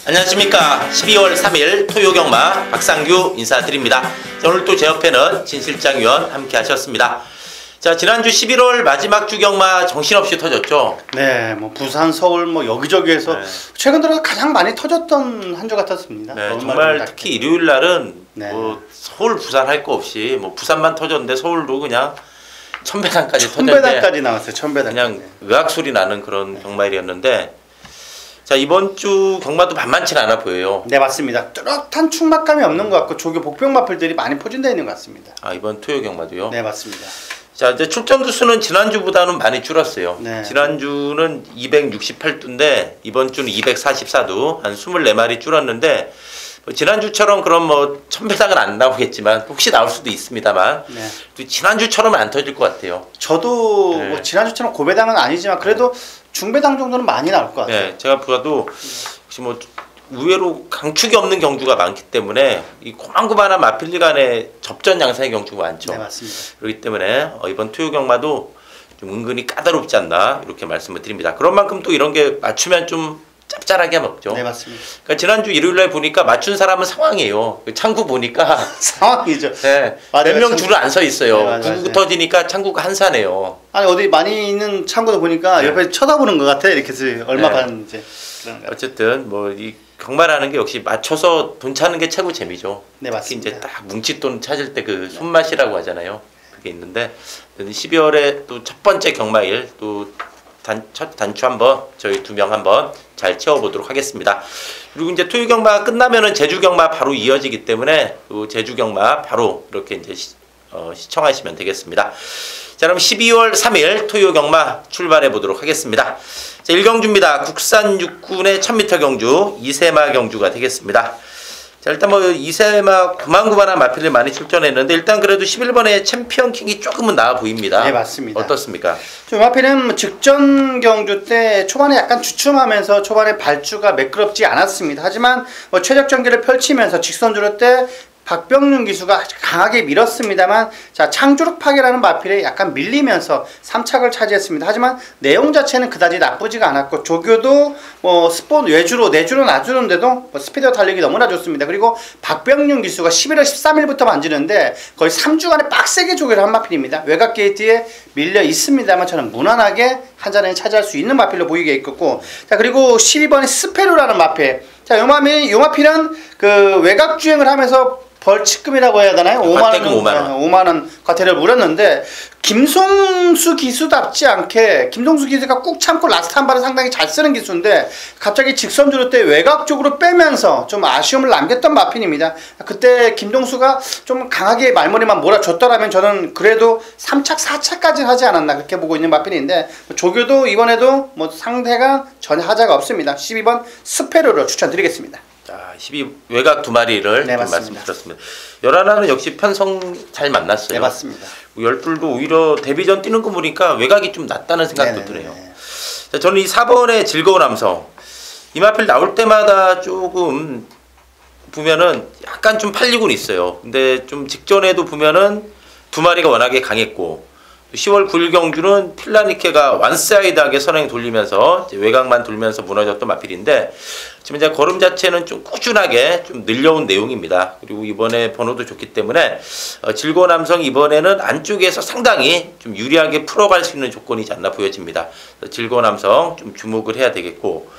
안녕하십니까. 12월 3일 토요경마 박상규 인사드립니다. 자, 오늘 또 제 옆에는 진 실장위원 함께 하셨습니다. 자, 지난주 11월 마지막 주 경마 정신없이 터졌죠. 네, 뭐 부산, 서울 뭐 여기저기에서 최근 들어 가장 많이 터졌던 한 주 같았습니다. 네, 정말 특히 일요일 날은 뭐 서울, 부산 할 거 없이 뭐 부산만 터졌는데 서울도 그냥 천배당까지 터졌는데 천배당까지 나왔어요. 천배당. 그냥 의학 소리 나는 그런 경마일이었는데. 자, 이번 주 경마도 만만치는 않아 보여요. 네, 맞습니다. 뚜렷한 충막감이 없는 것 같고 조교 복병 마필들이 많이 포진되어 있는 것 같습니다. 아, 이번 토요 경마도요? 네, 맞습니다. 자, 이제 출전 두수는 지난주보다는 많이 줄었어요. 네. 지난주는 268두인데 이번 주는 244두, 한 24마리 줄었는데 지난주처럼 그럼 뭐 천배당은 안 나오겠지만 혹시 나올 수도 있습니다만 또 지난주처럼은 안 터질 것 같아요. 저도 뭐 지난주처럼 고배당은 아니지만 그래도 중배당 정도는 많이 나올 것 같아요. 네, 제가 봐도 혹시 뭐 의외로 강축이 없는 경주가 많기 때문에 이 고만고만한 마필리 간의 접전 양상의 경주가 많죠. 네, 맞습니다. 그렇기 때문에 이번 토요 경마도 좀 은근히 까다롭지 않나 이렇게 말씀을 드립니다. 그런 만큼 또 이런 게 맞추면 좀 짭짤하게 먹죠. 네, 맞습니다. 그러니까 지난주 일요일날 보니까 맞춘 사람은 상황이에요. 창구 보니까 상황이죠. 네, 몇 명 줄을 안 서 있어요. 네, 구구 터지니까 창구가 한산해요. 아니 어디 많이 있는 창구도 보니까 옆에 쳐다보는 것 같아. 이렇게 해서 얼마 반 이제. 어쨌든 뭐 이 경마라는 게 역시 맞춰서 돈 차는 게 최고 재미죠. 네, 맞습니다. 특히 이제 딱 뭉칫돈 찾을 때 그 손맛이라고 하잖아요. 그게 있는데 12월에 또 첫 번째 경마일 또 첫 단추 한번 저희 2명 한번 잘 채워보도록 하겠습니다. 그리고 이제 토요 경마 끝나면은 제주 경마 바로 이어지기 때문에 또 제주 경마 바로 이렇게 이제 시청하시면 되겠습니다. 자, 그럼 12월 3일 토요 경마 출발해 보도록 하겠습니다. 자, 1경주입니다. 국산 육군의 1000m 경주 이세마 경주가 되겠습니다. 자, 일단 뭐 이세마 고만고만한 마필을 많이 출전했는데 일단 그래도 11번에 챔피언킹이 조금은 나아 보입니다. 네, 맞습니다. 어떻습니까? 좀 마필은 직전 경주 때 초반에 약간 주춤하면서 초반에 발주가 매끄럽지 않았습니다. 하지만 뭐 최적 전개를 펼치면서 직선주로 때 박병윤 기수가 강하게 밀었습니다만 자 창조력 파괴라는 마필에 약간 밀리면서 3착을 차지했습니다. 하지만 내용 자체는 그다지 나쁘지가 않았고 조교도 뭐 스폰 외주로 내주로 놔주는데도 뭐 스피드 달리기 너무나 좋습니다. 그리고 박병윤 기수가 11월 13일부터 만지는데 거의 3주간에 빡세게 조교를 한 마필입니다. 외곽 게이트에 밀려 있습니다만 저는 무난하게 한 자리는 차지할 수 있는 마필로 보이게 있었고 자 그리고 12번의 스페루라는 마필 자 요 마필은 그 외곽 주행을 하면서 벌칙금이라고 해야 되나요? 5만원 과태료를 물었는데 김송수 기수답지 않게 김송수 기수가 꾹 참고 라스트 한 발을 상당히 잘 쓰는 기수인데 갑자기 직선주로 때 외곽 쪽으로 빼면서 좀 아쉬움을 남겼던 마핀입니다. 그때 김동수가 좀 강하게 말머리만 몰아줬더라면 저는 그래도 3착 4착까지 하지 않았나 그렇게 보고 있는 마핀인데 조교도 이번에도 뭐 상대가 전혀 하자가 없습니다. 12번 스페르로 추천드리겠습니다. 자, 12 외곽 2마리를 네, 말씀드렸습니다. 열하나는 역시 편성 잘 만났어요. 네, 맞습니다. 열둘도 오히려 데뷔전 뛰는 거 보니까 외곽이 좀 낫다는 생각도 드네요. 자, 저는 이 4번의 즐거운 함성 이 마필 나올 때마다 조금 보면은 약간 좀 팔리곤 있어요. 근데 좀 직전에도 보면은 2마리가 워낙에 강했고 10월 9일 경주는 필라니케가 완사이드하게 선행 돌리면서 이제 외곽만 돌면서 무너졌던 마필인데 지금 이제 걸음 자체는 좀 꾸준하게 좀 늘려온 내용입니다. 그리고 이번에 번호도 좋기 때문에 즐거운 함성 이번에는 안쪽에서 상당히 좀 유리하게 풀어갈 수 있는 조건이지 않나 보여집니다. 즐거운 함성 좀 주목을 해야 되겠고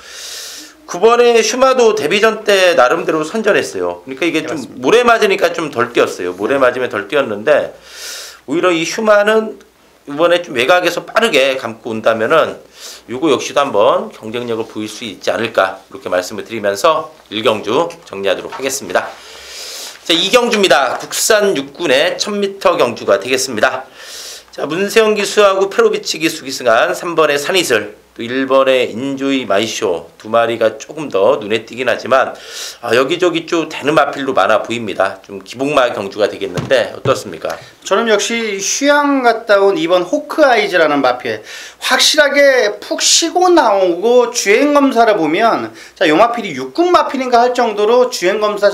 9번에 슈마도 데뷔전 때 나름대로 선전했어요. 그러니까 이게 좀 모래 맞으니까 좀 덜 뛰었어요. 모래 맞으면 덜 뛰었는데 오히려 이 슈마는 이번에 좀 외곽에서 빠르게 감고 온다면은 요거 역시도 한번 경쟁력을 보일 수 있지 않을까 이렇게 말씀을 드리면서 1경주 정리하도록 하겠습니다. 자, 2경주입니다. 국산 육군의 1000m 경주가 되겠습니다. 자, 문세영 기수하고 페로비치 기수 기승한 3번의 산이슬 또 1번의 인조이 마이쇼 2마리가 조금 더 눈에 띄긴 하지만 여기저기 좀 되는 마필도 많아 보입니다. 좀 기복마 경주가 되겠는데 어떻습니까? 저는 역시 휴양 갔다 온 2번 호크아이즈라는 마필 확실하게 푹 쉬고 나오고 주행검사를 보면 자, 요 마필이 육군 마필인가 할 정도로 주행검사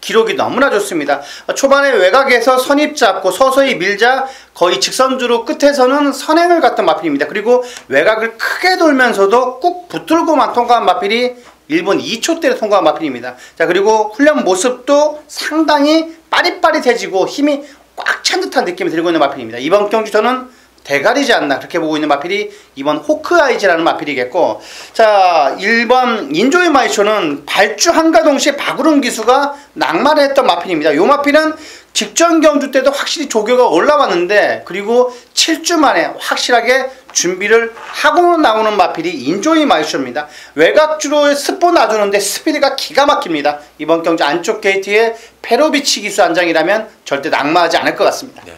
기록이 너무나 좋습니다. 초반에 외곽에서 선입 잡고 서서히 밀자 거의 직선주로 끝에서는 선행을 갔던 마필입니다. 그리고 외곽을 크게 돌면서도 꾹 붙들고만 통과한 마필이 1분 2초대를 통과한 마필입니다. 자, 그리고 훈련 모습도 상당히 빠릿빠릿해지고 힘이 꽉 찬 듯한 느낌이 들고 있는 마필입니다. 이번 경주 저는 대가리지 않나 그렇게 보고 있는 마필이 이번 호크아이즈라는 마필이겠고, 자 1번 인조이 마이쇼는 발주 한가 동시에 박우름 기수가 낙마를 했던 마필입니다. 이 마필은 직전 경주 때도 확실히 조교가 올라왔는데, 그리고 7주 만에 확실하게 준비를 하고 나오는 마필이 인조이 마이쇼입니다. 외곽주로에 스포 놔주는데 스피드가 기가 막힙니다. 이번 경주 안쪽 게이트에 페로비치 기수 안장이라면 절대 낙마하지 않을 것 같습니다. 네.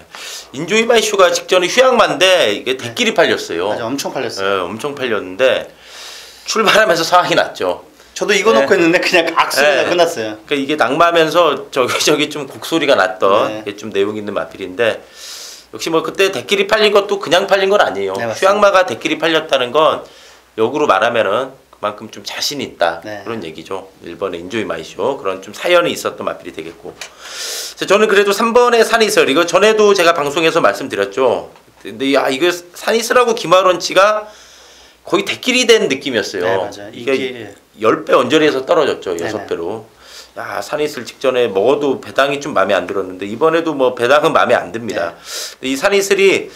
인조이 마이쇼가 직전에 휴양만데 이게 대끼리 팔렸어요. 맞아, 엄청 팔렸어요. 네, 엄청 팔렸는데 출발하면서 상황이 났죠. 저도 이거 네. 놓고 했는데 그냥 악수가 끝났어요. 그러니까 이게 낙마하면서 저기 좀 곡소리가 났던 네. 좀 내용 있는 마필인데, 역시 뭐 그때 대끼리 팔린 것도 그냥 팔린 건 아니에요. 네, 휴양마가 대끼리 팔렸다는 건 역으로 말하면은 그만큼 좀 자신 있다, 네. 그런 얘기죠. 1번의 인조이 마이쇼, 그런 좀 사연이 있었던 마필이 되겠고, 저는 그래도 3번의 산이슬, 이거 전에도 제가 방송에서 말씀드렸죠. 근데 이거 산이슬하고 김하론치가 거의 대끼리 된 느낌이었어요. 네, 맞아요. 이게 10배 언저리에서 떨어졌죠. 네네. 6배로. 야, 산이슬 직전에 먹어도 배당이 좀 마음에 안 들었는데 이번에도 뭐 배당은 마음에 안 듭니다. 네. 이 산이슬이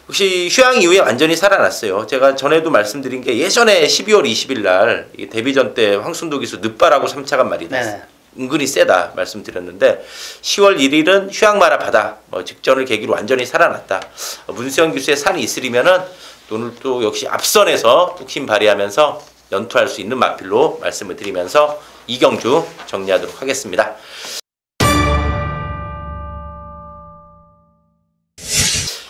혹시 휴양 이후에 완전히 살아났어요. 제가 전에도 말씀드린 게 예전에 12월 20일 날 데뷔전 때 황순도 기수 늦바라고 3차간 말이 났어요. 네. 은근히 세다 말씀드렸는데 10월 1일은 휴양마라 바다 직전을 계기로 완전히 살아났다. 문수영 기수의 산이 있으리면은 오늘 또 역시 앞선에서 뚝 힘 발휘하면서 연투할 수 있는 마필로 말씀을 드리면서 이 경주 정리하도록 하겠습니다.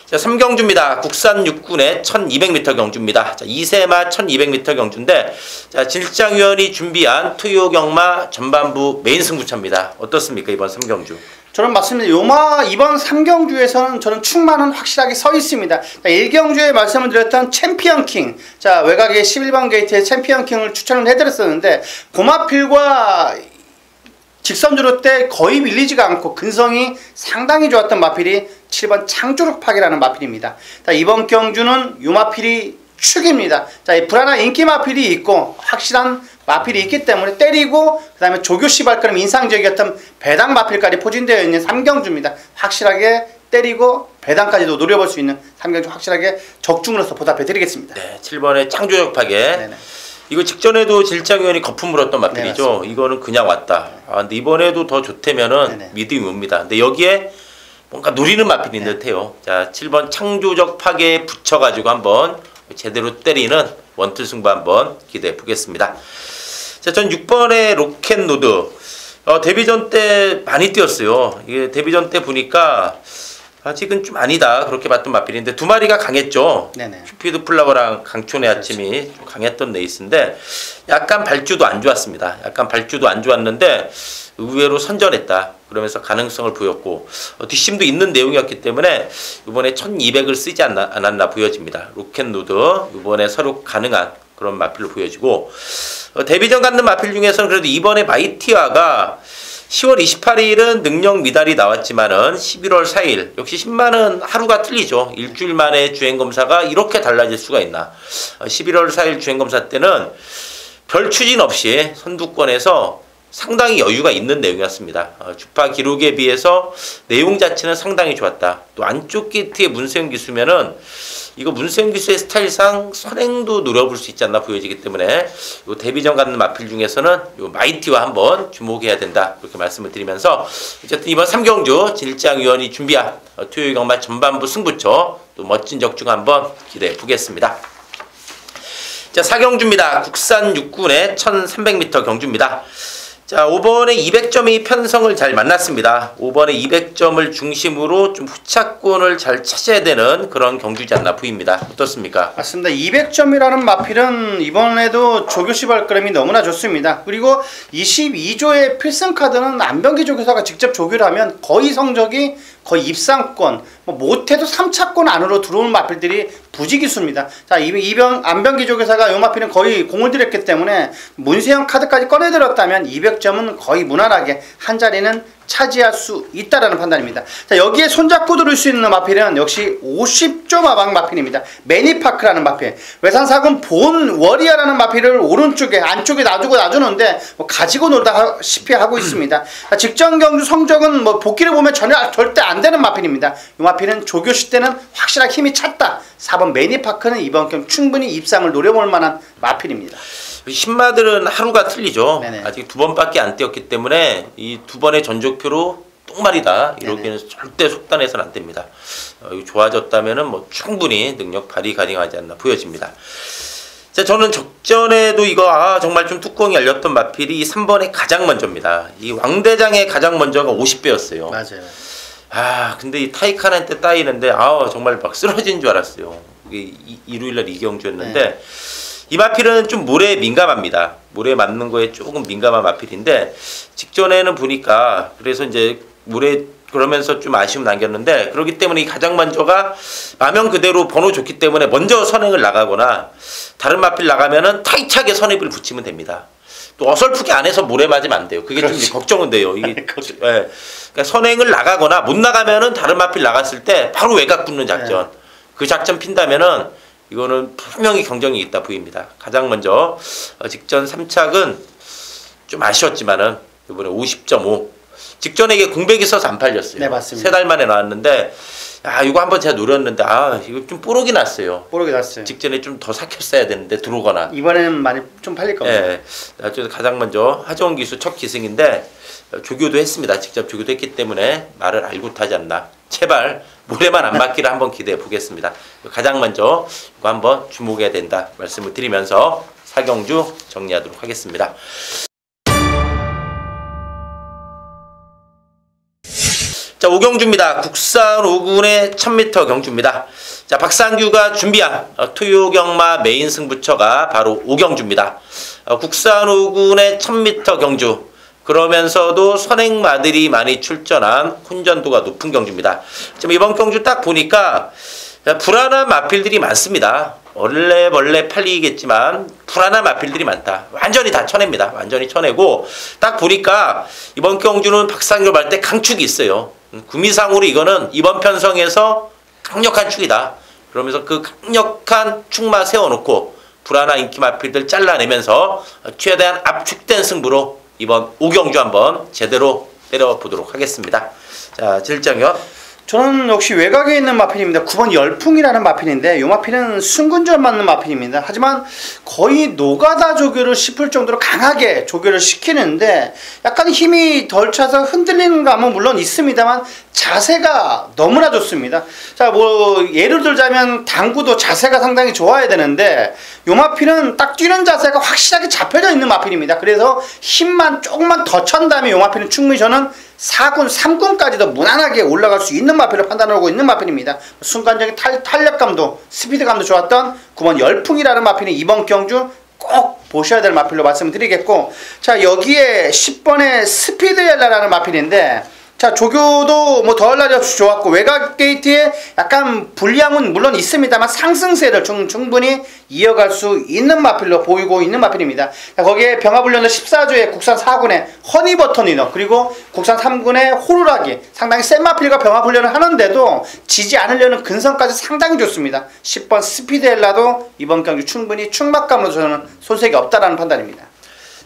자, 3경주입니다. 국산 육군의 1200m 경주입니다. 자, 2세마 1200m 경주인데, 자, 질장위원이 준비한 투요 경마 전반부 메인 승부처입니다. 어떻습니까, 이번 3경주? 저는 맞습니다. 이번 3경주에서는 저는 충만은 확실하게 서 있습니다. 자, 1경주에 말씀을 드렸던 챔피언킹, 자 외곽의 11번 게이트의 챔피언킹을 추천을 해드렸었는데, 고마필과 직선주로 때 거의 밀리지가 않고 근성이 상당히 좋았던 마필이 7번 창조력파괴라는 마필입니다. 자, 이번 경주는 이 마필이 축입니다. 자, 이 불안한 인기 마필이 있고 확실한 마필이 있기 때문에 때리고, 그 다음에 조교시 발걸음 인상적이었던 배당 마필까지 포진되어 있는 3경주입니다. 확실하게 때리고 배당까지도 노려볼 수 있는 3경주 확실하게 적중으로서 보답해 드리겠습니다. 네, 7번의 창조력 파괴. 네네. 이거 직전에도 질장위원이 거품 물었던 마필이죠. 네, 이거는 그냥 왔다. 아, 근데 이번에도 더 좋다면은 네네. 믿음이 옵니다. 근데 여기에 뭔가 누리는 마필인 네. 듯해요. 자, 7번 창조적 파괴에 붙여가지고 한번 제대로 때리는 원투 승부 한번 기대해 보겠습니다. 자, 전 6번의 로켓노드. 데뷔전 때 많이 뛰었어요. 이게 데뷔전 때 보니까 아직은 좀 아니다 그렇게 봤던 마필인데 두 마리가 강했죠. 네네. 큐피드 플라워랑 강촌의 아침이 좀 강했던 레이스인데 약간 발주도 안 좋았습니다. 약간 발주도 안 좋았는데 의외로 선전했다 그러면서 가능성을 보였고, 뒷심도 있는 내용이었기 때문에 이번에 1200을 쓰지 않았나 보여집니다. 로켓노드 이번에 서로 가능한 그런 마필로 보여지고, 데뷔전 갖는 마필 중에서는 그래도 이번에 마이티와가 10월 28일은 능력 미달이 나왔지만은 11월 4일 역시 10만은 하루가 틀리죠. 일주일 만에 주행검사가 이렇게 달라질 수가 있나. 11월 4일 주행검사 때는 별 추진 없이 선두권에서 상당히 여유가 있는 내용이었습니다. 주파 기록에 비해서 내용 자체는 상당히 좋았다. 또 안쪽 게이트의 문세영 기수면은 이거 문세영 기수의 스타일상 선행도 노려볼 수 있지 않나 보여지기 때문에 요 데뷔전 갖는 마필 중에서는 요 마이티와 한번 주목해야 된다 그렇게 말씀을 드리면서, 어쨌든 이번 3경주 질장위원이 준비한 투요 경마 전반부 승부처 또 멋진 적중 한번 기대해 보겠습니다. 자, 4경주입니다. 국산 육군의 1300m 경주입니다. 자, 5번에 200점이 편성을 잘 만났습니다. 5번에 200점을 중심으로 좀 후차권을 잘 찾아야 되는 그런 경주지 않나 보입니다. 어떻습니까? 맞습니다. 200점이라는 마필은 이번에도 조교시 발걸음이 너무나 좋습니다. 그리고 22조의 필승카드는 안병기 조교사가 직접 조교를 하면 거의 성적이 거의 입상권, 못해도 3차권 안으로 들어오는 마필들이 부지기수입니다. 자, 안병기 조교사가 이 마필은 거의 공을 들였기 때문에 문세영 카드까지 꺼내들었다면 200점은 거의 무난하게 한 자리는 차지할 수 있다라는 판단입니다. 자, 여기에 손잡고 들을 수 있는 마필은 역시 50조 마방 마필입니다. 매니파크라는 마필. 외산 4군 본 워리어라는 마필을 오른쪽에 안쪽에 놔주는데 뭐 가지고 놀다시피 하고 있습니다. 자, 직전 경주 성적은 뭐 복귀를 보면 절대 안 되는 마필입니다. 이 마필은 조교시 때는 확실하게 힘이 찼다. 4번 매니파크는 이번 경기 충분히 입상을 노려볼 만한 마필입니다. 신마들은 하루가 틀리죠. 네네. 아직 2번밖에 안 뛰었기 때문에 이 2번의 전적표로 똥말이다 이러기는 절대 속단해서는 안 됩니다. 좋아졌다면은 뭐 충분히 능력 발휘 가능하지 않나 보여집니다. 자, 저는 적전에도 이거 정말 좀 뚜껑이 열렸던 마필이 3번의 가장 먼저입니다. 이 왕대장의 가장 먼저가 50배였어요. 맞아요. 근데 이 타이칸한테 따이는데 정말 막 쓰러진 줄 알았어요. 이게 일요일날 이경주였는데 이 마필은 좀 모래에 민감합니다. 모래 맞는 거에 조금 민감한 마필인데 직전에는 보니까 그래서 이제 모래 그러면서 좀 아쉬움 남겼는데 그렇기 때문에 이 가장 먼저가 마명 그대로 번호 좋기 때문에 먼저 선행을 나가거나 다른 마필 나가면은 타이트하게 선입을 붙이면 됩니다. 또 어설프게 안에서 모래 맞으면 안 돼요. 그게 좀 걱정은 돼요. 이게 그러니까 선행을 나가거나 못 나가면은 다른 마필 나갔을 때 바로 외곽 붙는 작전. 그 작전 핀다면은 이거는 분명히 경쟁이 있다 보입니다. 가장 먼저 직전 3착은 좀 아쉬웠지만은 이번에 50.5 직전에 이게 공백이 있어서 안 팔렸어요. 네, 맞습니다. 3달 만에 나왔는데 이거 한번 제가 노렸는데 이거 좀 뽀록이 났어요. 뽀록이 났어요. 직전에 좀 더 삭혔어야 되는데 들어오거나. 이번에는 많이 좀 팔릴 겁니다. 네, 가장 먼저 하정원 기수 첫 기승인데 조교도 했습니다. 직접 조교도 했기 때문에 말을 알고 타지 않나. 제발 모래만 안 맞기를 한번 기대해 보겠습니다. 가장 먼저 이거 한번 주목해야 된다 말씀을 드리면서 4경주 정리하도록 하겠습니다. 자, 5경주입니다. 국산 5군의 1000m 경주입니다. 자, 박상규가 준비한 토요경마 메인 승부처가 바로 5경주입니다. 국산 5군의 1000m 경주. 그러면서도 선행마들이 많이 출전한 혼전도가 높은 경주입니다. 지금 이번 경주 딱 보니까 불안한 마필들이 많습니다. 얼레벌레 팔리겠지만 불안한 마필들이 많다. 완전히 다 쳐냅니다. 완전히 쳐내고 딱 보니까 이번 경주는 박상규 할 때 강축이 있어요. 구미상으로 이거는 이번 편성에서 강력한 축이다. 그러면서 그 강력한 축마 세워놓고 불안한 인기 마필들 잘라내면서 최대한 압축된 승부로 이번 5경주 한번 제대로 때려보도록 하겠습니다. 자, 질장이요. 저는 역시 외곽에 있는 마필입니다. 9번 열풍이라는 마필인데 이 마필은 순군절 맞는 마필입니다. 하지만 거의 노가다 조교를 씹을 정도로 강하게 조교를 시키는데 약간 힘이 덜 차서 흔들리는 감은 물론 있습니다만 자세가 너무나 좋습니다. 자, 뭐 예를 들자면 당구도 자세가 상당히 좋아야 되는데 이 마필은 딱 뛰는 자세가 확실하게 잡혀져 있는 마필입니다. 그래서 힘만 조금만 더 찬 다음에 이 마필은 충분히 저는 4군, 3군까지도 무난하게 올라갈 수 있는 마필을 판단하고 있는 마필입니다. 순간적인 탄력감도 스피드감도 좋았던 9번 열풍이라는 마필은 이번 경주 꼭 보셔야 될 마필로 말씀을 드리겠고, 자, 여기에 10번의 스피드엘라라는 마필인데 자, 조교도 뭐 더할 날이 없이 좋았고 외곽 게이트에 약간 불리함은 물론 있습니다만 상승세를 충분히 이어갈 수 있는 마필로 보이고 있는 마필입니다. 자, 거기에 병합훈련을 14조에 국산 4군의 허니버터니너 그리고 국산 3군의 호루라기 상당히 센 마필과 병합훈련을 하는데도 지지 않으려는 근성까지 상당히 좋습니다. 10번 스피드엘라도 이번 경기 충분히 충막감으로 저는 손색이 없다라는 판단입니다.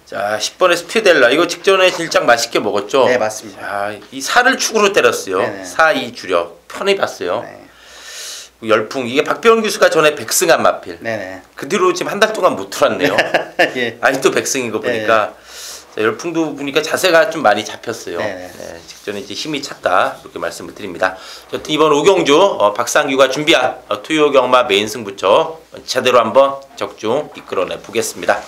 자, 10번의 스피델라 이거 직전에 질장 맛있게 먹었죠? 네, 맞습니다. 이 살을 축으로 때렸어요. 네네. 4-2 주력 편히 봤어요. 네. 열풍 이게 박병원 교수가 전에 백승한 마필. 네네. 그 뒤로 지금 한 달 동안 못 들었네요. 예. 또 백승인 거 보니까 자, 열풍도 보니까 자세가 좀 많이 잡혔어요. 네, 직전에 이제 힘이 찼다 이렇게 말씀을 드립니다. 이번 5경주 박상규가 준비한 토요경마 메인 승부처 제대로 한번 적중 이끌어내 보겠습니다.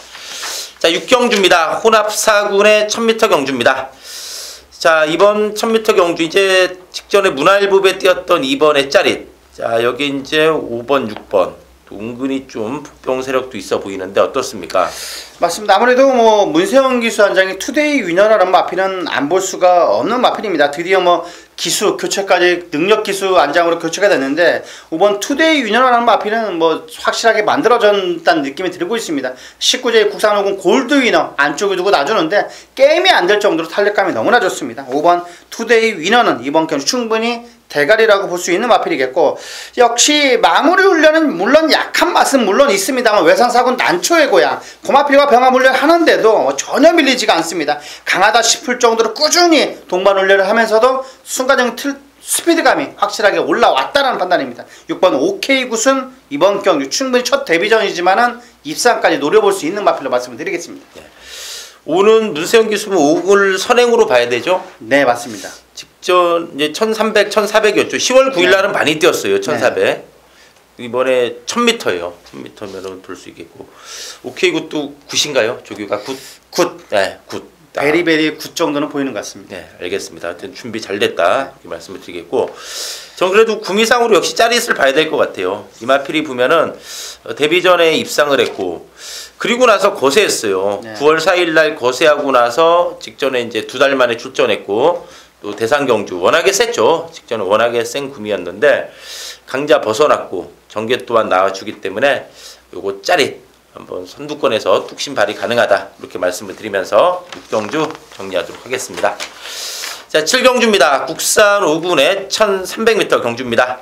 자, 6경주입니다. 혼합 4군의 1000m 경주입니다. 자, 이번 1000m 경주 이제 직전에 문화일보에 뛰었던 2번의 짜릿. 자, 여기 이제 5번, 6번. 은근히 좀 복병 세력도 있어 보이는데 어떻습니까? 맞습니다. 아무래도 뭐 문세영 기수 한장이 투데이 위너라는 마필은 안 볼 수가 없는 마필입니다. 드디어 뭐 기수 교체까지 능력 기수 안장으로 교체가 됐는데 이번 투데이 위너라는 마필은 뭐 확실하게 만들어졌다는 느낌이 들고 있습니다. 19제 국산호군 골드 위너 안쪽에 두고 놔주는데 게임이 안 될 정도로 탄력감이 너무나 좋습니다. 5번 투데이 위너는 이번 경기 충분히 대가리라고 볼 수 있는 마필이겠고, 역시 마무리 훈련은 물론 약한 맛은 물론 있습니다만 외상사군 난초의 고향 고마필과 병합 훈련 하는데도 전혀 밀리지가 않습니다. 강하다 싶을 정도로 꾸준히 동반 훈련을 하면서도 순간적인 스피드감이 확실하게 올라왔다는 판단입니다. 6번 OK 굿은 이번 경기 충분히 첫 데뷔전이지만은 입상까지 노려볼 수 있는 마필로 말씀을 드리겠습니다. 네. 오는 문세영 기수는 5을 선행으로 봐야 되죠? 네, 맞습니다. 직전 이제 1300, 1400이었죠. 10월 9일 날은 많이 뛰었어요. 1400. 네. 이번에 1000m예요. 1000m면은 돌 수 있겠고. 오케이 굿도 굿인가요? 조규가 굿. 굿. 네, 굿. 베리베리 굿 정도는 보이는 것 같습니다. 네, 알겠습니다. 하여튼 준비 잘 됐다. 이렇게 말씀을 드리겠고. 전 그래도 구미상으로 역시 짜릿을 봐야 될 것 같아요. 이마필이 보면은 데뷔전에 입상을 했고, 그리고 나서 거세했어요. 네. 9월 4일 날 거세하고 나서 직전에 이제 2달 만에 출전했고, 또 대상경주 워낙에 셌죠. 직전에 워낙에 센 구미였는데 강자 벗어났고 정계 또한 나와주기 때문에 요거 짜릿 한번 선두권에서 뚝심 발휘 가능하다, 이렇게 말씀을 드리면서 6경주 정리하도록 하겠습니다. 자, 7경주입니다. 국산 5군의 1300m 경주입니다.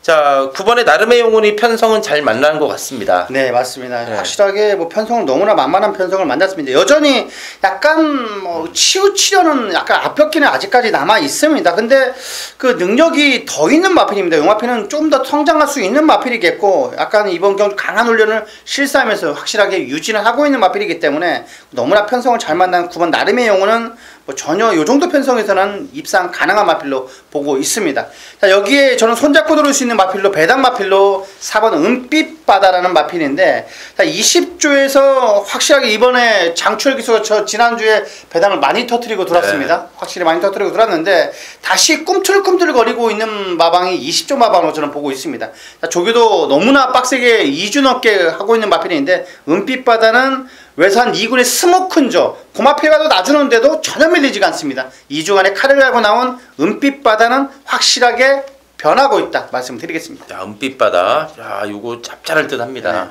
자, 9번의 나름의 영혼이 편성은 잘 만난 것 같습니다. 네, 맞습니다. 네. 확실하게 뭐 편성을 너무나 만만한 편성을 만났습니다. 여전히 약간 뭐 치우치려는 약간 앞벽기는 아직까지 남아 있습니다. 근데 그 능력이 더 있는 마필입니다. 이 마필은 좀 더 성장할 수 있는 마필이겠고, 약간 이번 경주 강한 훈련을 실시하면서 확실하게 유지를 하고 있는 마필이기 때문에 너무나 편성을 잘 만난 9번 나름의 영혼은 뭐 전혀 이 정도 편성에서는 입상 가능한 마필로 보고 있습니다. 자, 여기에 저는 손잡고 들어올 수 있는 마필로 배당 마필로 4번 은빛바다라는 마필인데, 자, 20조에서 확실하게 이번에 장추열 기수가 저 지난주에 배당을 많이 터뜨리고 돌았습니다. 네. 확실히 많이 터뜨리고 돌았는데 다시 꿈틀꿈틀거리고 있는 마방이 20조 마방으로 저는 보고 있습니다. 자, 조교도 너무나 빡세게 2주 넘게 하고 있는 마필인데, 은빛바다는 외산 2군의 스모큰조 고마필과도 놔주는데도 전혀 밀리지가 않습니다. 2주간의 칼을 갈고 나온 은빛바다는 확실하게 변하고 있다 말씀을 드리겠습니다. 야, 은빛바다, 야, 요거 짭짤할 듯 합니다. 네.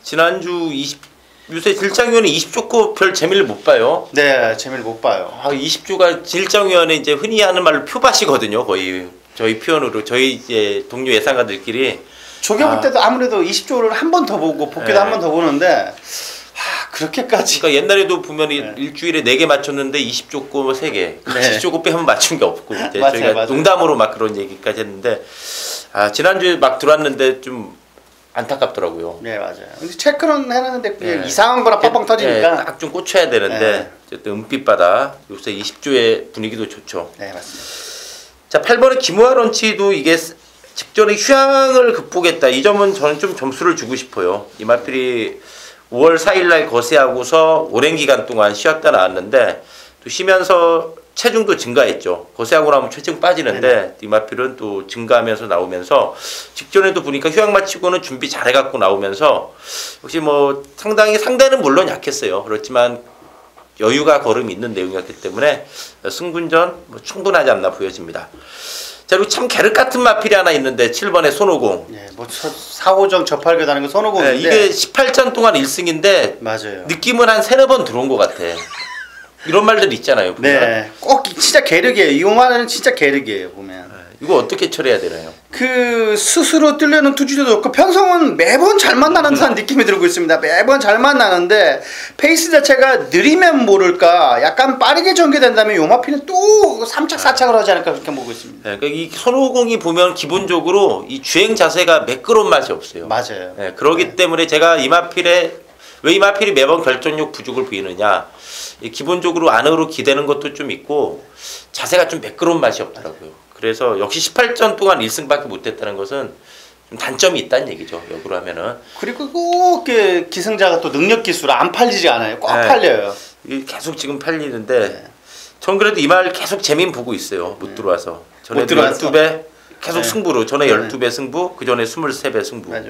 지난주 요새 질장위원회 20조급 별 재미를 못 봐요. 네, 재미를 못 봐요. 20조가 질장위원회 이제 흔히 하는 말로 표밭이거든요. 거의 저희 표현으로 저희 이제 동료 예상가들끼리 조교 볼 때도 아무래도 20조를 한 번 더 보고 복귀도 네. 한 번 더 보는데 그렇게까지. 그러니까 옛날에도 보면 네. 일주일에 4개 맞췄는데 20조 거 3개, 네. 20조 거 빼면 맞춘 게 없고 이제 맞아요, 저희가 맞아요. 농담으로 막 그런 얘기까지 했는데, 지난주에 막 들어왔는데 좀 안타깝더라고요. 네, 맞아요. 근데 체크는 해놨는데 네. 이상한 거나 뻥뻥 터지니까 네, 딱 좀 꽂혀야 되는데 네. 어쨌든 은빛바다 요새 20조의 분위기도 좋죠. 네, 맞습니다. 자, 8번의 김우아 런치도 이게 직전에 휴양을 극복했다. 이 점은 저는 좀 점수를 주고 싶어요. 이마필이 5월 4일 날 거세하고서 오랜 기간 동안 쉬었다 나왔는데 또 쉬면서 체중도 증가했죠. 거세하고 나면 체중 빠지는데 이마필은 또 증가하면서 나오면서 직전에도 보니까 휴양 마치고는 준비 잘 해갖고 나오면서 역시 뭐 상대는 물론 약했어요. 그렇지만 여유가 걸음이 있는 내용이었기 때문에 승군전 뭐 충분하지 않나 보여집니다. 자, 그리고 참 게르 같은 마필이 하나 있는데 7번의 손오공. 네, 뭐 4호정 접할교다는 거 손오공인데. 네, 이게 18전 동안 1승인데 맞아요. 느낌은 한 3-4번 들어온 것 같아. 이런 말들 있잖아요. 보면. 네, 꼭 진짜 게르기예요. 이 말은 진짜 게르기예요. 보면. 이거 어떻게 처리해야 되나요? 그 스스로 뚫려는 투지도 좋고 편성은 매번 잘 만나는 듯한 느낌이 들고 있습니다. 매번 잘 만나는데 페이스 자체가 느리면 모를까 약간 빠르게 전개된다면 요마피는 또 3착 4착을 하지 않을까 그렇게 보고 있습니다. 네, 그러니까 이 손오공이 보면 기본적으로 이 주행 자세가 매끄러운 맛이 없어요. 맞아요. 네, 그렇기 때문에 제가 왜 이마필이 매번 결정력 부족을 보이느냐, 기본적으로 안으로 기대는 것도 좀 있고 자세가 좀 매끄러운 맛이 없더라고요. 그래서 역시 18전 동안 1승밖에 못했다는 것은 좀 단점이 있다는 얘기죠. 역으로 하면은. 그리고 꼭 기승자가 또 능력 기술 안 팔리지 않아요. 꼭 네. 팔려요. 계속 지금 팔리는데 전 그래도 이 말 계속 재민 보고 있어요. 못 들어와서. 전에 12배 계속 승부로. 전에 12배 승부, 그 전에 23배 승부. 맞아.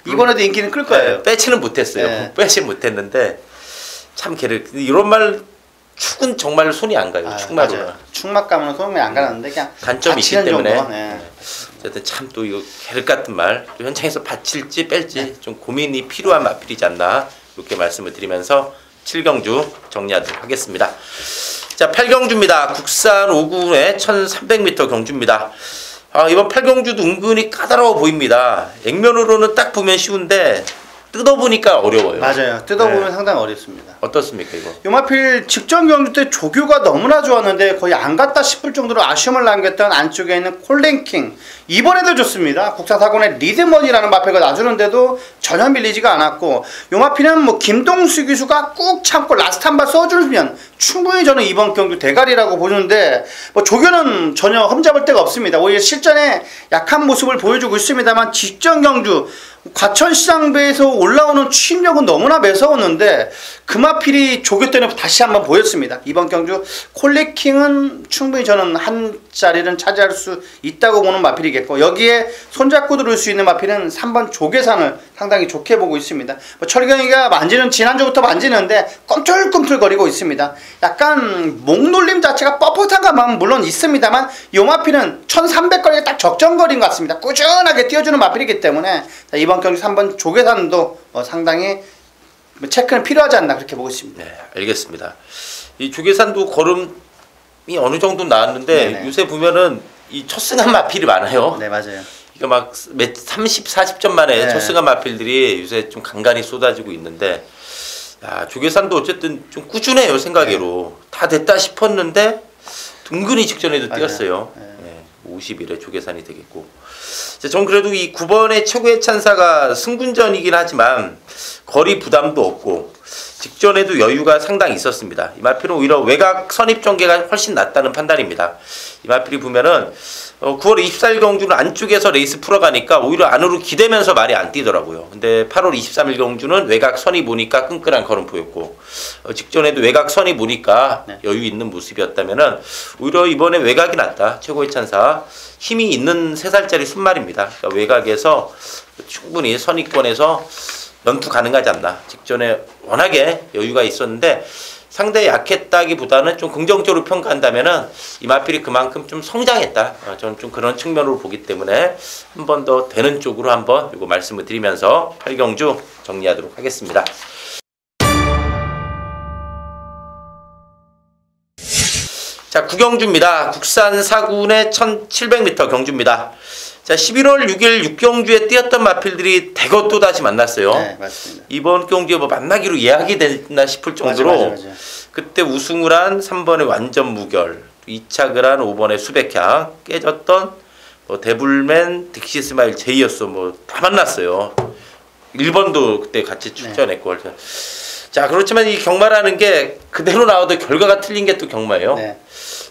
이번에도 인기는 끌 거예요. 빼지는 못했어요. 빼지 못했는데 참 걔를 이런 말 축은 정말 손이 안 가요. 축마로는. 축마 가면 손이 안 가는데 그냥 단점이 있기 때문에. 정도. 네. 어쨌든 참 또 이거 게르 같은 말, 또 현장에서 받칠지 뺄지 좀 고민이 필요한 마필이지 않나 이렇게 말씀을 드리면서 7경주 정리하도록 하겠습니다. 자, 8경주입니다. 국산 5군의 1300m 경주입니다. 이번 8경주도 은근히 까다로워 보입니다. 액면으로는 딱 보면 쉬운데 뜯어보니까 어려워요. 맞아요. 뜯어보면 상당히 어렵습니다. 어떻습니까 이거? 요마필 직전 경주 때 조교가 너무나 좋았는데 거의 안 갔다 싶을 정도로 아쉬움을 남겼던 안쪽에 있는 콜랭킹, 이번에도 좋습니다. 국산 4군의 리드먼이라는 마필가 놔주는데도 전혀 밀리지가 않았고, 요마필은 뭐 김동수 기수가 꾹 참고 라스트 한 발 써주면 충분히 저는 이번 경주 대가리라고 보는데, 뭐 조교는 전혀 흠잡을 데가 없습니다. 오히려 실전에 약한 모습을 보여주고 있습니다만 직전 경주 과천시장배에서 올라오는 추임력은 너무나 매서웠는데 그 마필이 조교 때는 다시 한번 보였습니다. 이번 경주 콜레킹은 충분히 저는 한 자리는 차지할 수 있다고 보는 마필이겠고, 여기에 손잡고 들을 수 있는 마필은 3번 조계산을 상당히 좋게 보고 있습니다. 뭐 철경이가 지난주부터 만지는데 꿈틀꿈틀거리고 있습니다. 약간 목놀림 자체가 뻣뻣한 감은 물론 있습니다만 요 마필은 1300거리가 딱 적정거리인 것 같습니다. 꾸준하게 띄워주는 마필이기 때문에 이번 경기 3번 조계산도 상당히 체크는 필요하지 않나 그렇게 보고 있습니다. 네, 알겠습니다. 이 조계산도 걸음이 어느 정도 나왔는데 네네. 요새 보면은 이 첫승한 마필이 많아요. 네, 맞아요. 이거 막 30, 40점 만에 네. 첫승한 마필들이 요새 좀 간간히 쏟아지고 있는데, 야, 조계산도 어쨌든 좀 꾸준해요. 생각외로. 다 됐다 싶었는데 은근히 직전에도 맞아요. 뛰었어요. 네, 50일에 조계산이 되겠고. 전 그래도 이 9번의 최고의 찬사가 승군전이긴 하지만 거리 부담도 없고 직전에도 여유가 상당히 있었습니다. 이 마필은 오히려 외곽 선입 전개가 훨씬 낫다는 판단입니다. 이 마필이 보면은 9월 24일 경주는 안쪽에서 레이스 풀어가니까 오히려 안으로 기대면서 말이 안 뛰더라고요. 근데 8월 23일 경주는 외곽 선이 보니까 끈끈한 걸음 보였고, 직전에도 외곽 선이 보니까 여유 있는 모습이었다면은 오히려 이번에 외곽이 낫다. 최고의 찬사. 힘이 있는 3살짜리 순말입니다. 그러니까 외곽에서 충분히 선입권에서 연투 가능하지 않나. 직전에 워낙에 여유가 있었는데 상대 약했다기보다는 좀 긍정적으로 평가한다면은 이 마필이 그만큼 좀 성장했다. 저는 좀 그런 측면으로 보기 때문에 한 번 더 되는 쪽으로 한번 이거 말씀을 드리면서 8경주 정리하도록 하겠습니다. 자, 9경주입니다. 국산 4군의 1700m 경주입니다. 자, 11월 6일 6경주에 뛰었던 마필들이 대거 또 다시 만났어요. 네, 맞습니다. 이번 경주에 뭐 만나기로 예약이 됐나 싶을 정도로 맞아. 그때 우승을 한 3번의 완전 무결, 2착을 한 5번의 수백향, 깨졌던 뭐 데블맨, 딕시스마일, 제이어스 뭐 다 만났어요. 1번도 그때 같이 출전했고. 네. 자, 그렇지만 이 경마라는 게 그대로 나와도 결과가 틀린 게 또 경마예요. 네.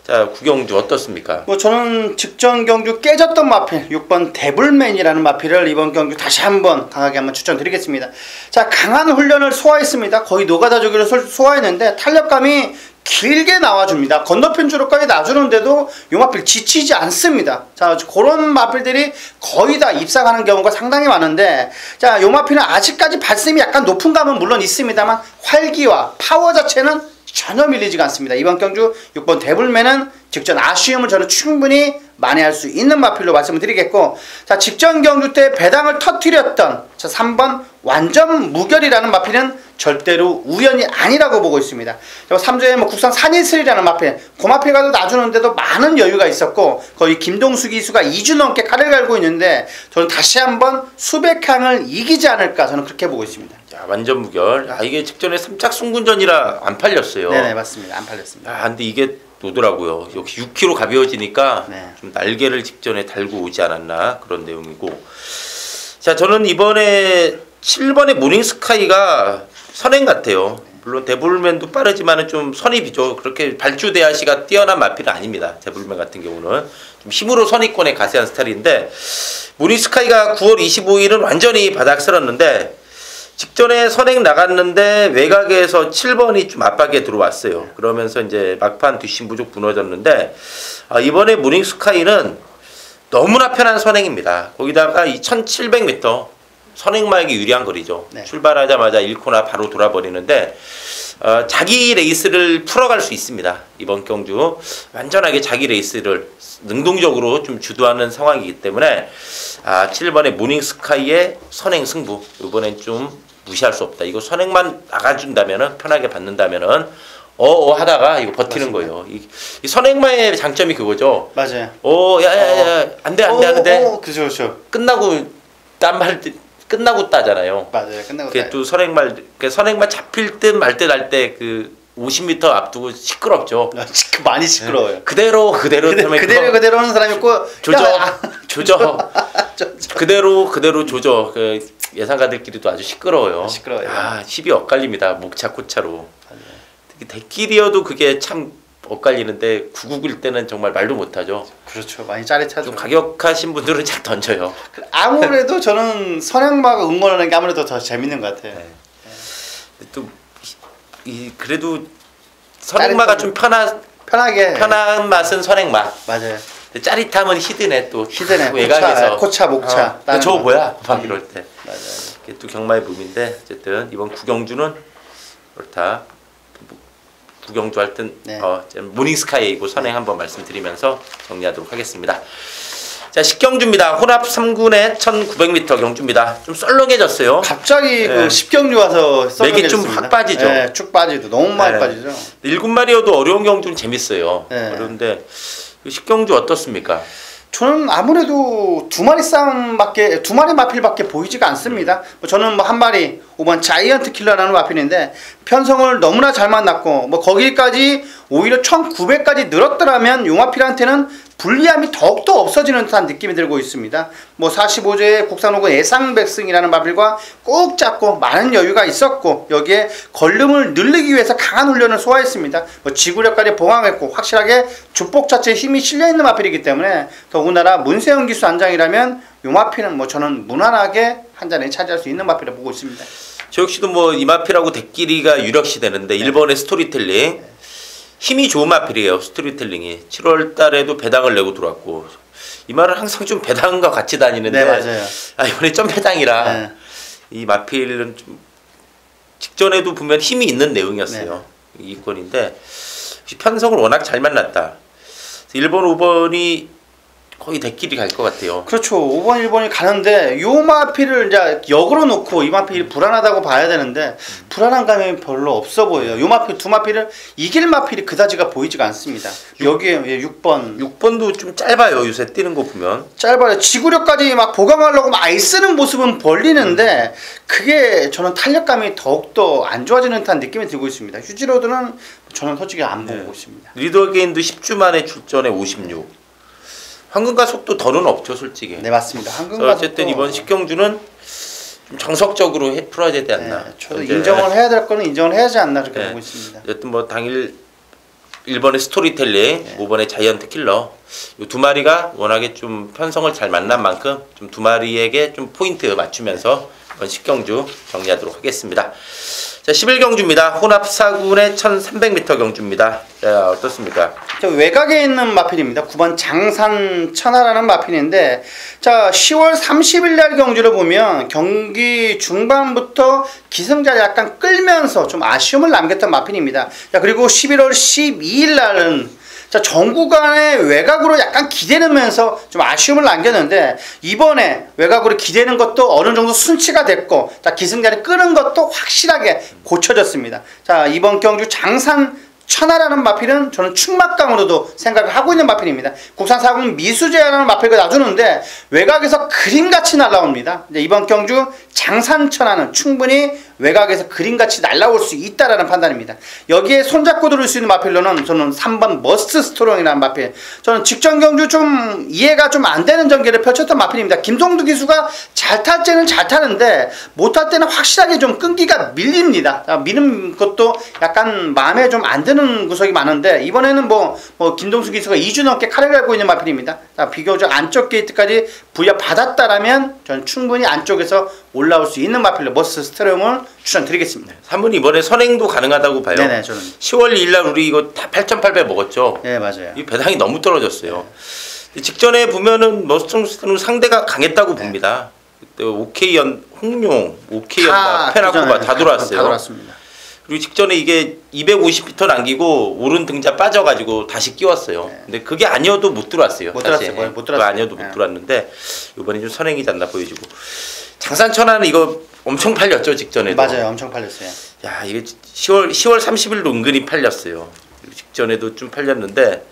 자, 9경주 어떻습니까? 뭐 저는 직전 경주 깨졌던 마필 6번 데블맨이라는 마필을 이번 경주 다시 한번 강하게 한번 추천드리겠습니다. 자, 강한 훈련을 소화했습니다. 거의 노가다 조기를 소화했는데 탄력감이 길게 나와줍니다. 건너편 주로까지 놔주는데도 요 마필 지치지 않습니다. 자, 그런 마필들이 거의 다 입상하는 경우가 상당히 많은데, 자, 요 마필은 아직까지 발심이 약간 높은 감은 물론 있습니다만 활기와 파워 자체는 전혀 밀리지가 않습니다. 이번 경주 6번 데블맨은 직전 아쉬움을 저는 충분히 만회할 수 있는 마필로 말씀을 드리겠고, 자, 직전 경주 때 배당을 터뜨렸던 3번 완전 무결이라는 마필은 절대로 우연이 아니라고 보고 있습니다. 3조에 뭐 국산 산이슬이라는 마필, 그 마필과도 놔주는데도 많은 여유가 있었고 거의 김동수 기수가 2주 넘게 칼을 갈고 있는데 저는 다시 한번 수백항을 이기지 않을까 저는 그렇게 보고 있습니다. 자, 완전 무결. 이게 직전에 3착 승군전이라 안 팔렸어요. 네네, 맞습니다. 안 팔렸습니다. 근데 이게 오더라고요. 역시 6kg 가벼워지니까 네. 좀 날개를 직전에 달고 오지 않았나 그런 내용이고. 자, 저는 이번에 7번의 모닝스카이가 선행 같아요. 물론 데블맨도 빠르지만은 좀 선입이죠. 그렇게 발주 대하시가 뛰어난 마필은 아닙니다. 데블맨 같은 경우는 좀 힘으로 선입권에 가세한 스타일인데, 모닝스카이가 9월 25일은 완전히 바닥 쓸었는데 직전에 선행 나갔는데 외곽에서 7번이 좀 압박에 들어왔어요. 그러면서 이제 막판 뒷심 부족 무너졌는데, 이번에 모닝스카이는 너무나 편한 선행입니다. 거기다가 이 1700m 선행마에게 유리한 거리죠. 네. 출발하자마자 1코나 바로 돌아버리는데 자기 레이스를 풀어갈 수 있습니다. 이번 경주 완전하게 자기 레이스를 능동적으로 좀 주도하는 상황이기 때문에 7번의 모닝스카이의 선행 승부 이번엔 좀 무시할 수 없다. 이거 선행만 나가준다면은 편하게 받는다면은 하다가 이거 버티는 맞습니다. 거예요. 이 선행마의 장점이 그거죠. 맞아요. 야야야 안돼 하는데 그죠. 끝나고 딴말 끝나고 따잖아요. 맞아요. 끝나고 그게 또 선행말 잡힐 듯 말 듯 할 때 그 50m 앞두고 시끄럽죠. 많이 시끄러워요. 그대로 그대로 하는 사람이 있고 조져 그대로 조져. 그 예상가들끼리도 아주 시끄러워요. 시끄러워요. 10이 엇갈립니다. 목차 코차로. 특히 대길이어도 그게 참 엇갈리는데 999일 때는 정말 말도 못하죠. 그렇죠. 많이 짜릿하죠. 좀 가격하신 분들은 잘 던져요. 아무래도 저는 선행마가 응원하는 게 아무래도 더 재밌는 것 같아요. 또 그래도 선행마가 좀 편한 맛은 선행마. 맞아요. 짜릿함은 히든에 또 외곽에서 코차 목차. 저거 뭐야? 막 이럴 때. 맞아요. 이게 또 경마의 붐인데 어쨌든 이번 구경주는 그렇다. 구경주 할 땐 모닝스카이이고 선행 한번 말씀드리면서 정리하도록 하겠습니다. 자, 10경주입니다. 혼합 3군의 1900m 경주입니다. 좀 썰렁해졌어요. 갑자기 그 10경주 와서 맥이 좀 확 빠지죠. 네, 쭉 빠지죠. 너무 많이 빠지죠. 7마리여도 어려운 경주는 재밌어요. 그런데 10경주 어떻습니까? 저는 아무래도 두 마리 마필밖에 보이지가 않습니다. 저는 한 마리 5번 자이언트 킬러라는 마필인데 편성을 너무나 잘 만났고 거기까지 오히려 1900까지 늘었더라면 요 마필한테는 불리함이 더욱더 없어지는 듯한 느낌이 들고 있습니다. 45조의 국산 혹은 예상백승이라는 마필과 꼭 잡고 많은 여유가 있었고 여기에 걸름을 늘리기 위해서 강한 훈련을 소화했습니다. 지구력까지 보강했고 확실하게 주폭 자체에 힘이 실려있는 마필이기 때문에 더군다나 문세영 기수 안장이라면 요 마필은 저는 무난하게 한 자리에 차지할 수 있는 마필을 보고 있습니다. 저 역시도 이 마필하고 대끼리가 유력시 되는데 일본의 스토리텔링 힘이 좋은 마필이에요. 스토리텔링이 7월 달에도 배당을 내고 들어왔고 이 말은 항상 좀 배당과 같이 다니는데 맞아요. 이번에 점 배당이라 이 마필은 좀 직전에도 보면 힘이 있는 내용이었어요. 이 건인데 편성을 워낙 잘 만났다. 1번 5번이 거의 대끼리 갈 것 같아요. 그렇죠. 5번 1번이 가는데 요 마필을 이제 역으로 놓고 이 마필이 불안하다고 봐야 되는데 불안한 감이 별로 없어 보여요. 요 마필 두 마필을 이길 마필이 그다지가 보이지가 않습니다. 여기에 6번도 좀 짧아요. 요새 뛰는 거 보면 짧아요. 지구력까지 막 보강하려고 막 애쓰는 모습은 벌리는데 그게 저는 탄력감이 더욱더 안 좋아지는 듯한 느낌이 들고 있습니다. 휴지로드는 저는 솔직히 안 보고 있습니다. 리더 게인도 10주 만에 출전에 56. 황금가 속도 덜은 없죠, 솔직히. 네, 맞습니다. 황금가 어쨌든 이번 10경주는 좀 정석적으로 풀어야 되지 않나. 저도 인정을 해야 될 거는 인정을 해야지 않나 그렇게 보고 있습니다. 어쨌든 당일 1번의 스토리텔링, 5번의 자이언트 킬러 이 두 마리가 워낙에 좀 편성을 잘 만난 만큼 좀 두 마리에게 좀 포인트 맞추면서 이번 10경주 정리하도록 하겠습니다. 자, 11경주입니다. 혼합 4군의 1300m 경주입니다. 자, 어떻습니까? 외곽에 있는 마필입니다. 9번 장산 천하라는 마필인데 자 10월 30일 날 경주를 보면 경기 중반부터 기승자를 약간 끌면서 좀 아쉬움을 남겼던 마필입니다. 자 그리고 11월 12일 날은 자 전구간의 외곽으로 약간 기대면서 좀 아쉬움을 남겼는데 이번에 외곽으로 기대는 것도 어느 정도 순치가 됐고 자 기승자를 끄는 것도 확실하게 고쳐졌습니다. 자 이번 경주 장산 천하라는 마필은 저는 충막강으로도 생각을 하고 있는 마필입니다. 국산 사군 미수제라는 마필을 놔주는데 외곽에서 그림같이 날라옵니다. 이번 경주 장산천하는 충분히 외곽에서 그림같이 날라올 수 있다라는 판단입니다. 여기에 손잡고 들을 수 있는 마필로는 저는 3번 머스트 스트롱이라는 마필. 저는 직전 경주 좀 이해가 좀 안 되는 전개를 펼쳤던 마필입니다. 김성두 기수가 잘 탈 때는 잘 타는데 못 탈 때는 확실하게 좀 끈기가 밀립니다. 미는 것도 약간 마음에 좀 안 드는 구석이 많은데 이번에는 김동수 기수가 2주 넘게 칼을 갈고 있는 마필입니다. 비교적 안쪽 게이트까지 부여받았다라면 저는 충분히 안쪽에서 올라올 수 있는 마필로 머스트 스트롱을 추천드리겠습니다. 3분 이번에 선행도 가능하다고 봐요. 네네, 저는 10월 2일날 우리 이거 다 8,800 먹었죠. 네 맞아요. 이 배당이 너무 떨어졌어요. 직전에 보면은 머스턴스는 상대가 강했다고 봅니다. 그때 오케이연 홍룡, 오케이연 페나코바 다 돌아왔어요. 다 돌았습니다. 그리고 직전에 이게 250m 남기고 오른 등자 빠져가지고 다시 끼웠어요. 네. 근데 그게 아니어도 못 들어왔어요. 못 들어왔어요. 거의 못 들어왔어요. 그거 아니어도 못 들어왔는데 이번에 좀 선행이지 않나 보여지고. 장산천하는 이거 엄청 팔렸죠 직전에도. 맞아요, 엄청 팔렸어요. 야 이게 10월 30일도 은근히 팔렸어요. 그리고 직전에도 좀 팔렸는데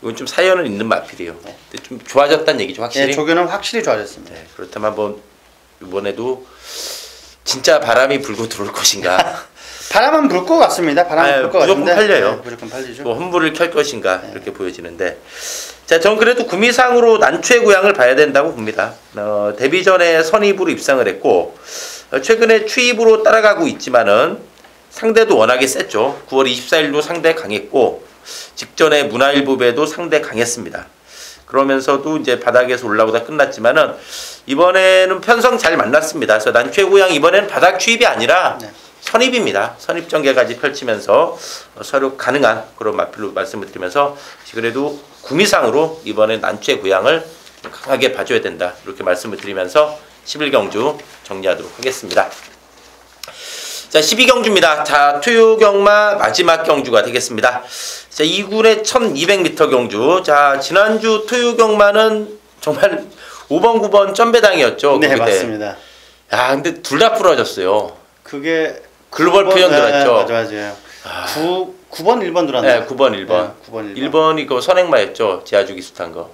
이건 좀 사연은 있는 마필이에요. 근데 좀 좋아졌다는 얘기죠 확실히. 네, 조교는 확실히 좋아졌습니다. 네, 그렇다면 한번 이번에도 진짜 바람이 불고 들어올 것인가? 바람은 불 것 같습니다. 바람은 불 것 무조건 같은데 팔려요. 네, 무조건 팔리죠. 뭐 헌물을 켤 것인가 이렇게 보여지는데, 자, 전 그래도 구미상으로 난초의 고향을 봐야 된다고 봅니다. 데뷔전에 선입으로 입상을 했고 최근에 추입으로 따라가고 있지만은 상대도 워낙에 셌죠. 9월 24일도 상대 강했고 직전에 문화일보배도 상대 강했습니다. 그러면서도 이제 바닥에서 올라오다 끝났지만은 이번에는 편성 잘 만났습니다. 그래서 난초의 고향 이번에는 바닥 추입이 아니라 네. 선입입니다. 선입 전개까지 펼치면서 서로 가능한 그런 마필로 말씀을 드리면서 그래도 구미상으로 이번에 난초의 고향을 강하게 봐줘야 된다 이렇게 말씀을 드리면서 11경주 정리하도록 하겠습니다. 자, 12경주입니다. 자, 투유경마 마지막 경주가 되겠습니다. 자, 2군의 1200m 경주. 자, 지난주 투유경마는 정말 5번 9번 점배당이었죠. 네, 맞습니다. 야, 근데 둘 다 부러졌어요. 그게 글로벌 표현 들었죠. 네, 맞아요. 9번 1번 들었나요? 네, 9번 1번. 네, 9번 1번. 1번이 그 선행마였죠. 지하주 기수탄 거.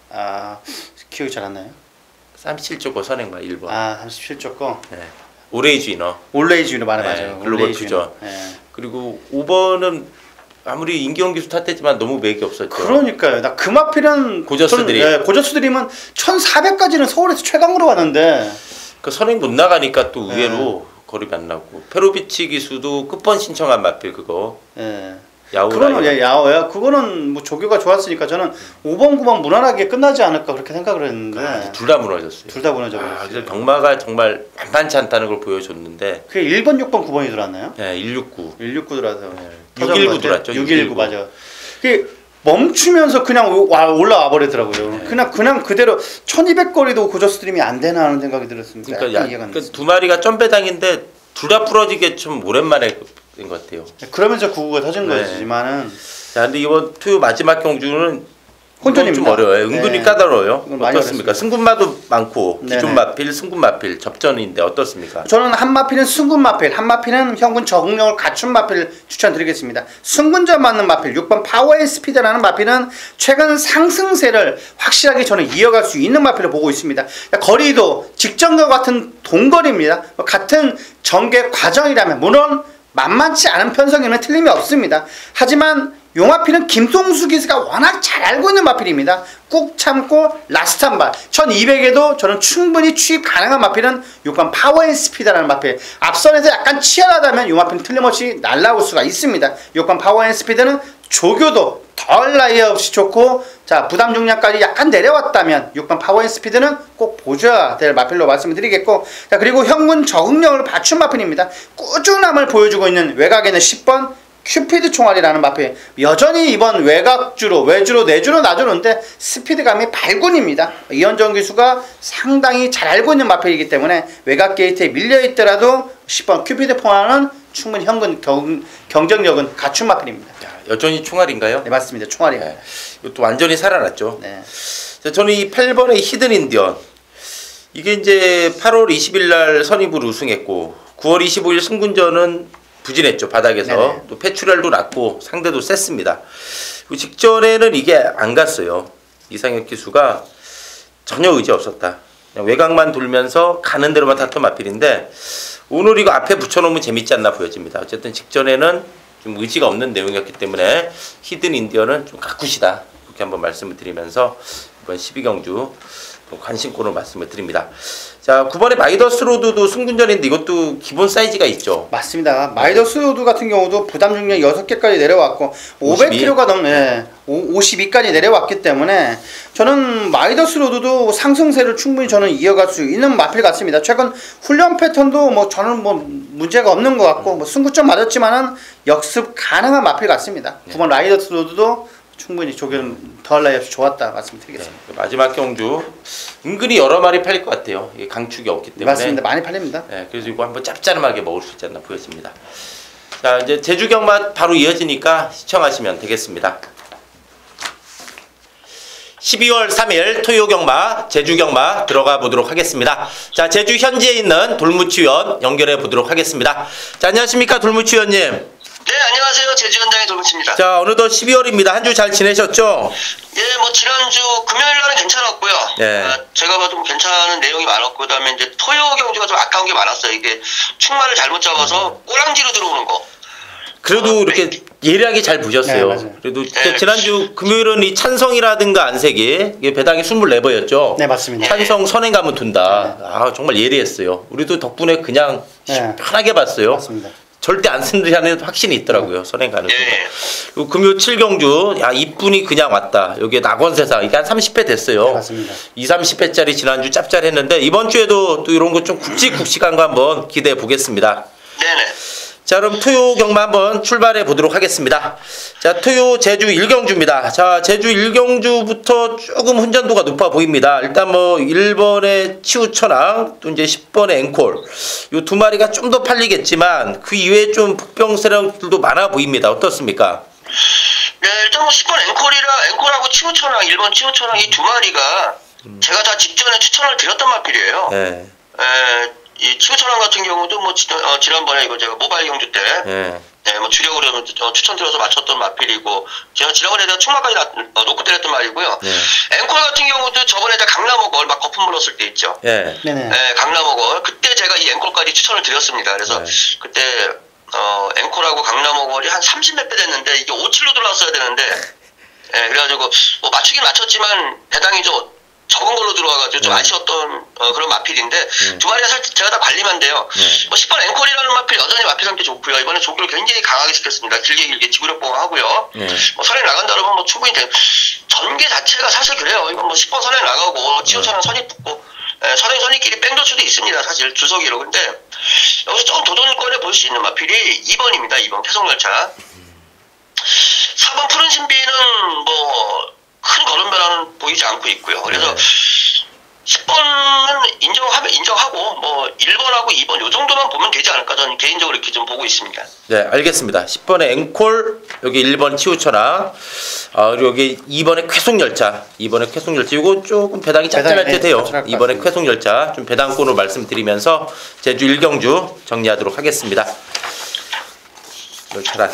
아, 기억이 잘 안 나요? 37조 거 선행마 1번. 아, 37조 거. 네. 오레이즈 이너. 올레이즈 위너 맞아요. 네, 맞아요. 글로벌 퓨전. 네. 그리고 5번은 아무리 임기영 기수 탓했지만 너무 맥이 없었죠. 그러니까요. 나 그 마필은 고저스들이. 네, 고저스들이면 1400까지는 서울에서 최강으로 갔는데 그 선행 못 나가니까 또 의외로 거립이 안 나고 페로비치 기수도 끝번 신청한 마필 그거. 예. 야후. 그거는 야오야. 그거는 뭐 조교가 좋았으니까 저는 5번 9번 무난하게 끝나지 않을까 그렇게 생각을 했는데 둘 다 무너졌어요. 둘 다 무너져 버렸어요. 그래서 경마가 정말 만만치 않다는 걸 보여줬는데. 그게 1번 6번 9번이 들어왔나요? 네, 169. 169 들어와서 619 들어왔죠. 619 맞아. 그게 멈추면서 그냥 올라와 버리더라고요. 네. 그냥 그대로 1200거리도 고저스트림이 안 되나 하는 생각이 들었습니다. 그러니까 이해가 안 그 됐습니다. 두 마리가 점배당인데 둘 다 부러지게 좀 오랜만에 된 것 같아요. 그러면서 구구가 터진 네. 거지만은 자, 근데 이번 투유 마지막 경주는 혼전입니다. 좀 어려워요. 은근히 네. 까다로워요. 이건 많이 어떻습니까? 어렵습니다. 승군마도 많고 네네. 기존 마필, 승군 마필 접전인데 어떻습니까? 저는 한 마필은 승군 마필, 한 마필은 현군 적응력을 갖춘 마필 추천드리겠습니다. 승군전 맞는 마필 6번 파워앤 스피드라는 마필은 최근 상승세를 확실하게 저는 이어갈 수 있는 마필을 보고 있습니다. 거리도 직전과 같은 동거리입니다. 같은 전개 과정이라면 물론 만만치 않은 편성에는 틀림이 없습니다. 하지만 요 마필은 김송수 기수가 워낙 잘 알고 있는 마필입니다. 꾹 참고 라스트 한 발 1200에도 저는 충분히 취입 가능한 마필은 6번 파워앤 스피드라는 마필. 앞선에서 약간 치열하다면 요 마필은 틀림없이 날라올 수가 있습니다. 6번 파워앤 스피드는 조교도 덜 나이 없이 좋고 자 부담 중량까지 약간 내려왔다면 6번 파워앤 스피드는 꼭 보셔야 될 마필로 말씀을 드리겠고 자 그리고 현군 적응력을 갖춘 마필입니다. 꾸준함을 보여주고 있는 외곽에는 10번 큐피드 총알이라는 마필 여전히 이번 외곽주로 외주로 내주로 놔주는데 스피드감이 발군입니다. 이현정 기수가 상당히 잘 알고 있는 마필이기 때문에 외곽 게이트에 밀려있더라도 10번 큐피드 총알은 충분히 현군 경쟁력은 갖춘 마필입니다. 여전히 총알인가요? 네 맞습니다. 총알이에요. 네. 이것도 완전히 살아났죠. 네. 자, 저는 이 8번의 히든 인디언 이게 이제 8월 20일 날 선입으로 우승했고 9월 25일 승군전은 부진했죠. 바닥에서. 네네. 또 패출혈도 났고 상대도 셌습니다. 그리고 직전에는 이게 안 갔어요. 이상혁 기수가 전혀 의지 없었다. 그냥 외곽만 돌면서 가는 대로만 탔던 마필인데 오늘 이거 앞에 붙여놓으면 재밌지 않나 보여집니다. 어쨌든 직전에는 좀 의지가 없는 내용이었기 때문에 히든 인디언은 좀 가쿠시다. 이렇게 한번 말씀을 드리면서 이번 12경주 관심권으로 말씀을 드립니다. 자, 9번의 마이더스 로드도 승군전인데 이것도 기본 사이즈가 있죠. 맞습니다. 마이더스 로드 같은 경우도 부담 중량 6개까지 내려왔고 500kg가 넘는 52까지 내려왔기 때문에 저는 마이더스 로드도 상승세를 충분히 저는 이어갈 수 있는 마필 같습니다. 최근 훈련 패턴도 뭐 저는 뭐 문제가 없는 것 같고 뭐 승구점 맞았지만은 역습 가능한 마필 같습니다. 9번 마이더스 로드도 충분히 조견 덜 나이 없이 좋았다 말씀드리겠습니다. 네, 마지막 경주 은근히 여러 마리 팔릴 것 같아요. 이게 강축이 없기 때문에. 맞습니다. 많이 팔립니다. 네, 그래서 이거 한번 짭짤하게 먹을 수 있지 않나 보였습니다. 자, 이제 제주 경마 바로 이어지니까 시청하시면 되겠습니다. 12월 3일 토요 경마, 제주 경마 들어가 보도록 하겠습니다. 자, 제주 현지에 있는 돌무치 위원 연결해 보도록 하겠습니다. 자, 안녕하십니까 돌무치 위원님. 네, 안녕하세요. 제주 현장의 돌무치입니다. 자, 어느덧 12월입니다. 한 주 잘 지내셨죠? 예, 뭐 지난주 금요일 날은 괜찮았고요. 네. 제가 봐도 괜찮은 내용이 많았고, 그다음에 이제 토요 경주가 좀 아까운 게 많았어요. 이게 축마를 잘못 잡아서 꼬랑지로 들어오는 거. 그래도 이렇게 예리하게 잘 보셨어요. 네, 맞아요. 그래도 네. 지난주 금요일은 이 찬성이라든가 안색이 이게 배당이 24번였죠. 네, 맞습니다. 찬성 선행 가면 둔다. 아, 정말 예리했어요. 우리도 덕분에 그냥 네. 편하게 봤어요. 맞습니다. 절대 안 쓴다는 확신이 있더라고요. 선행 가는 순간. 예. 그리고 금요 7경주 야 이분이 그냥 왔다. 여기 낙원세상 이게 한 30회 됐어요. 네, 맞습니다. 2, 30회짜리 지난주 짭짤했는데 이번 주에도 또 이런 거 좀 굵직굵직한 거 한번 기대해 보겠습니다. 네네. 자, 그럼 토요 경마 한번 출발해 보도록 하겠습니다. 자, 토요 제주 1경주입니다. 자, 제주 1경주부터 조금 혼전도가 높아 보입니다. 일단 뭐 1번의 치우천왕, 또 이제 10번의 앵콜. 요 두 마리가 좀 더 팔리겠지만 그 이외에 좀 북병 세력들도 많아 보입니다. 어떻습니까? 네, 일단 뭐 10번 앵콜하고 치우천왕, 1번 치우천왕 이 두 마리가 제가 다 직전에 추천을 드렸던 마필이에요. 예. 이 치우천왕 같은 경우도 뭐 지난번에 이거 제가 모바일 경주 때 예. 네, 뭐 주력으로 추천드려서 맞췄던 마필이고, 제가 지난번에 내가 축마까지 놓고 때렸던 말이고요. 네. 앵콜 같은 경우도 저번에 내가 강남어걸 막 거품 물었을 때 있죠. 예. 네네. 네, 강남어걸. 그때 제가 이 앵콜까지 추천을 드렸습니다. 그래서 네. 그때, 앵콜하고 강남어걸이 한 30몇 배 됐는데, 이게 5칠로 들어왔어야 되는데, 예, 그래가지고, 뭐 맞추긴 맞췄지만, 배당이 좀 적은 걸로 들어와가지고 좀 네. 아쉬웠던 그런 마필인데 두 마리가 사실 제가 다 관리만 돼요. 네. 뭐 10번 앵콜이라는 마필 여전히 마필 상태 좋고요. 이번에 조교를 굉장히 강하게 시켰습니다. 길게 지구력 보강하고요. 네. 뭐 선행 나간다 그러면 뭐 충분히 전개 자체가 사실 그래요. 이건 뭐 10번 선행 나가고 치우천은 선이 붙고 선행선이끼리 뺑돌 수도 있습니다. 사실 주석이로. 근데 여기서 좀 도전권에 볼 수 있는 마필이 2번입니다. 2번 태송열차. 4번 푸른 신비는 뭐 큰 걸음 변화는 보이지 않고 있고요. 그래서 10번은 인정하고 뭐 1번하고 2번 요 정도만 보면 되지 않을까 저는 개인적으로 이렇게 좀 보고 있습니다. 네, 알겠습니다. 10번의 앵콜, 여기 1번 치우천왕, 그리고 여기 2번의 쾌속열차, 2번의 쾌속열차, 이거 조금 배당이 짭짤할 듯 해요. 2번의 쾌속열차, 좀 배당권으로 말씀드리면서 제주 1경주 정리하도록 하겠습니다. 열차란.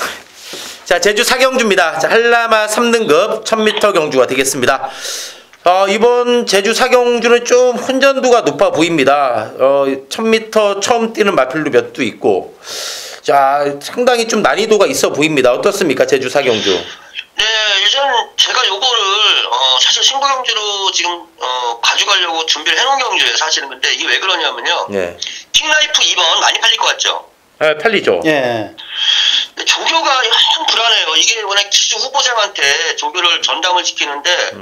자, 제주 4경주입니다. 자, 한라마 3등급 1000m 경주가 되겠습니다. 이번 제주 4경주는 좀 혼전도가 높아 보입니다. 1000m 처음 뛰는 마필도 몇 두 있고, 자, 상당히 좀 난이도가 있어 보입니다. 어떻습니까, 제주 4경주? 네, 예전 제가 요거를 사실 신고 경주로 지금 가져가려고 준비를 해놓은 경주예요. 사실은. 근데 이게 왜 그러냐면요. 네. 킹라이프 2번 많이 팔릴 것 같죠? 아, 팔리죠. 예. 조교가 영 불안해요. 이게 워낙 기수 후보생한테 조교를 전담을 시키는데,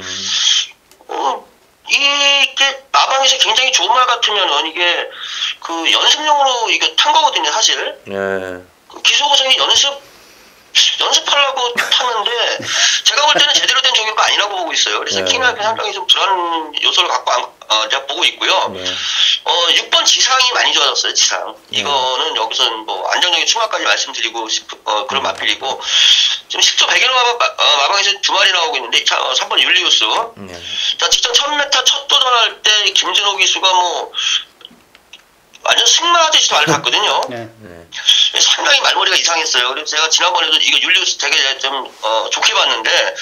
이게 마방에서 굉장히 좋은 말 같으면은 이게 그 연습용으로 이게 탄 거거든요, 사실. 네. 그 기수 후보생이 연습하려고 타는데, 제가 볼 때는 제대로 된 조교가 아니라고 보고 있어요. 그래서 네. 킹라이프 상당히 좀 불안 요소를 갖고 제가 보고 있고요. 네. 6번 지상이 많이 좋아졌어요, 지상. 이거는 여기서 뭐 안정적인 추가까지 말씀드리고 그런 마필이고, 지금 10조 100일 마방에서 두 마리 나오고 있는데, 3번 율리우스. 네. 자, 직전 1000m 첫 도전할 때 김진호 기수가 뭐, 완전 승마하듯이 말을 갔거든요. 네. 상당히 말머리가 이상했어요. 그래서 제가 지난번에도 이거 율리우스 되게 좀 좋게 봤는데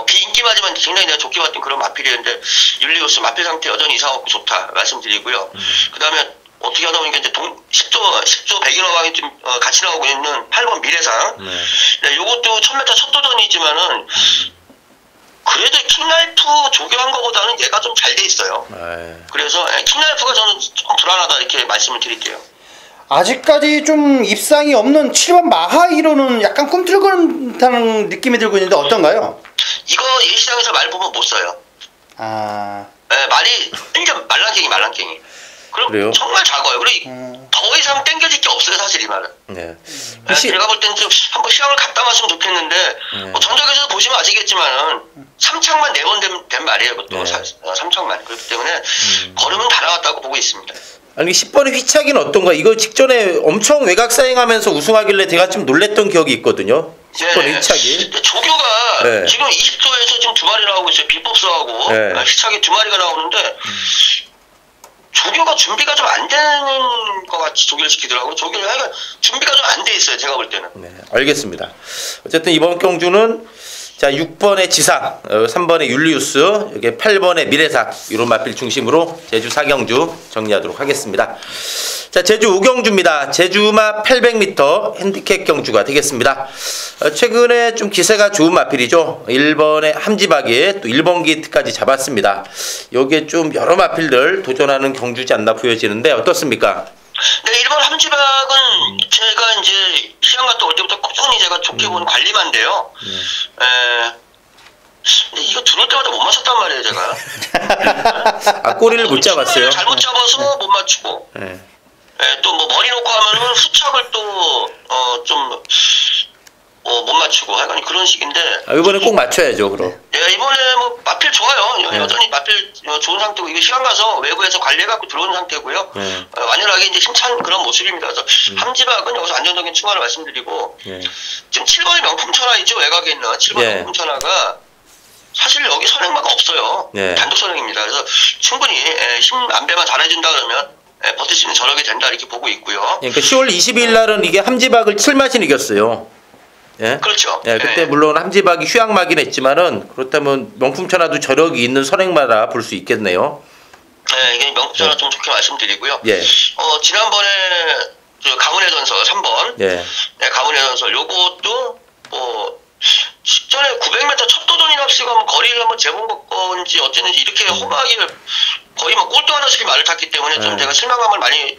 비인기마지만 굉장히 내가 좋게 봤던 그런 마필이었는데 율리우스 마필 상태 여전히 이상 없고 좋다 말씀드리고요. 그 다음에 어떻게 하다 보니까 이제 10조 100일화왕이 좀 같이 나오고 있는 8번 미래상. 네, 요것도 1000m 첫 도전이지만은 그래도 킹라이프 조교한 거보다는 얘가 좀 잘 돼 있어요. 그래서 킹라이프가 저는 좀 불안하다 이렇게 말씀을 드릴게요. 아직까지 좀 입상이 없는 7번 마하이로는 약간 꿈틀거린다는 느낌이 들고 있는데 어떤가요? 이거 예시장에서 말 보면 못 써요. 아, 네, 말이 완전 말랑깽이. 그럼 그래요? 정말 작아요. 그리고 더 이상 땡겨질 게 없어요, 사실 이 말은. 네. 제가 볼 때는 좀 한번 시간을 갖다 놨으면 좋겠는데, 뭐 전적에서 보시면 아시겠지만은 3창만 4번 된 말이에요, 그것도. 네. 3창만. 그렇기 때문에 걸음은 다 나왔다고 보고 있습니다. 아니 10번의 휘차기는 어떤가? 이거 직전에 엄청 외곽 사행하면서 우승하길래 제가 좀 놀랬던 기억이 있거든요. 10번의 휘차기. 조교가 네. 지금 20도에서 지금 2마리 나오고 있어요. 비법수하고 네. 휘차기 2마리가 나오는데 조교가 준비가 좀 안 되는 것 같이 조교를 시키더라고요. 조교를 하여간 준비가 좀 안 돼 있어요. 제가 볼 때는. 네, 알겠습니다. 어쨌든 이번 경주는 자 6번의 지상, 3번의 율리우스, 여기 8번의 미래삭 이런 마필 중심으로 제주 4경주 정리하도록 하겠습니다. 자 제주 5경주입니다. 제주마 800m 핸디캡 경주가 되겠습니다. 최근에 좀 기세가 좋은 마필이죠. 1번의 함지박이 또 1번 게이트까지 잡았습니다. 여기에 좀 여러 마필들 도전하는 경주지 않나 보여지는데 어떻습니까? 네, 1번 함지박은 제가 이제 시장 갔다 올 때부터 꾸준히 제가 좋게 보는 관리만인데요. 근데 이거 들어올 때마다 못 맞췄단 말이에요, 제가. 아 꼬리를 못 잡았어요. 잘못 잡아서 못 맞추고. 네. 또 뭐 머리 놓고 하면은 후착을 또 좀 못 맞추고 하여간 그런 식인데. 아, 이번에 꼭 맞춰야죠, 그럼. 네, 이번에 뭐 마필 좋아요. 여전히 마필 좋은 상태고 이거 시간 가서 외부에서 관리해갖고 들어온 상태고요. 완연하게 이제 힘찬 그런 모습입니다. 그래서 함지박은 여기서 안정적인 추가를 말씀드리고 지금 7번의 명품천하 있죠, 외곽에 있는 7번 명품천하가 사실 여기 선행마가 없어요. 단독 선행입니다. 그래서 충분히 힘 안배만 잘해준다 그러면 버틸 수 있는 저력이 된다 이렇게 보고 있고요. 그러니까 10월 22일 날은 이게 함지박을 7마신 이겼어요. 예? 그렇죠. 예, 그때 물론 함지박이 휴양마긴 했지만은 그렇다면 명품천하도 저력이 있는 선행마라 볼 수 있겠네요. 네, 이게 명품천하 좀 좋게 말씀드리고요. 예. 지난번에 가문의 전설 3번. 예. 네, 가문의 전설 요것도 직전에 900m 첫 도전이 납시가 뭐 거리를 한번 재본 건지 어쨌는지 이렇게 험하게 거의 뭐 꼴도 하나씩 말을 탔기 때문에 좀 제가 실망감을 많이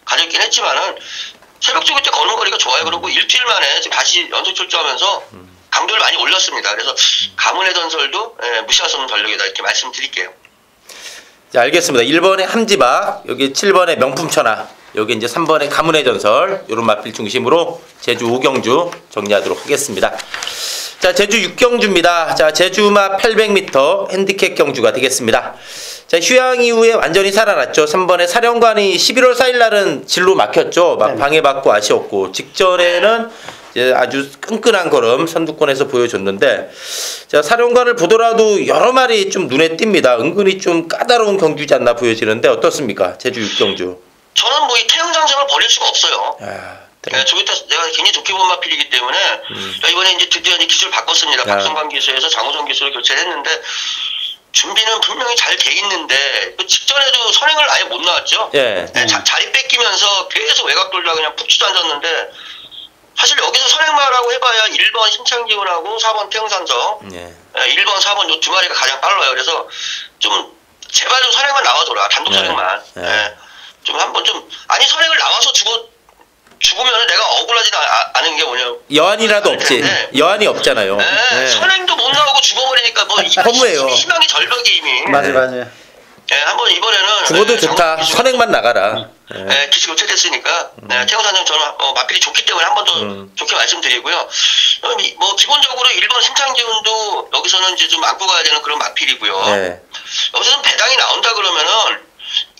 가졌긴 했지만은 새벽 조기 때 거는 거리가 좋아요. 그리고 일주일 만에 지금 다시 연속 출조하면서 강도를 많이 올렸습니다. 그래서 가문의 전설도 무시할 수 없는 전력이다 이렇게 말씀드릴게요. 자, 알겠습니다. 1번의 함지박, 여기 7번의 명품천하, 여기 이제 3번의 가문의 전설 이런 마필 중심으로 제주 5경주 정리하도록 하겠습니다. 자, 제주 6경주입니다. 자, 제주마 800m 핸디캡 경주가 되겠습니다. 자, 휴양 이후에 완전히 살아났죠. 3번의 사령관이 11월 4일 날은 진로 막혔죠. 막 방해받고 아쉬웠고 직전에는 이제 아주 끈끈한 걸음 선두권에서 보여줬는데 자, 사령관을 보더라도 여러 마리 좀 눈에 띕니다. 은근히 좀 까다로운 경주지 않나 보여지는데 어떻습니까? 제주 6경주. 저는 뭐 이 태양 장성을 버릴 수가 없어요. 저기 때 내가 굉장히 좋게 본 마필이기 때문에 이번에 이제 드디어 이제 기술 바꿨습니다. 박성광 기수에서 장호성 기수로 교체를 했는데 준비는 분명히 잘 돼 있는데 그 직전에도 선행을 아예 못 나왔죠. 자리 뺏기면서 계속 외곽 돌다가 그냥 푹 주저앉았는데 사실 여기서 선행마라고 해봐야 1번 신창기훈하고 4번 태영산성 1번 4번 요 두 마리가 가장 빨라요. 그래서 좀 제발 좀 선행만 나와줘라. 단독 선행만. 좀 한번 좀 아니 선행을 나와서 죽으면 내가 억울하지 않은 게 뭐냐. 여한이라도 없지. 여한이 없잖아요. 선행도 못 나오고 죽어버리니까 뭐 허무해요. 희망이 절벽이 이미. 맞아요. 한번 이번에는 죽어도 좋다. 선행만 나가라. 기수 교체됐으니까 태영산성 저는 마필이 좋기 때문에 한 번 더 좋게 말씀드리고요. 뭐 기본적으로 1번 신창기훈도 여기서는 이제 좀 안고 가야 되는 그런 마필이고요. 여기서는 배당이 나온다 그러면은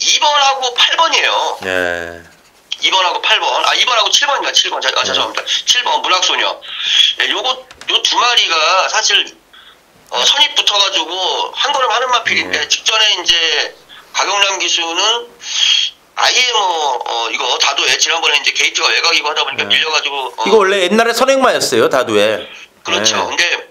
2번하고 8번이에요. 2번하고 8번, 2번하고 7번인가, 7번. 죄송합니다. 7번, 문학소녀. 요 두 마리가 사실, 선입 붙어가지고, 한 걸음 하는 마필인데, 직전에 이제, 박용남 기수는, 아예 이거 다도에, 지난번에 이제 게이트가 외곽이고 하다 보니까 밀려가지고. 이거 원래 옛날에 선행마였어요, 다도에. 그렇죠. 근데,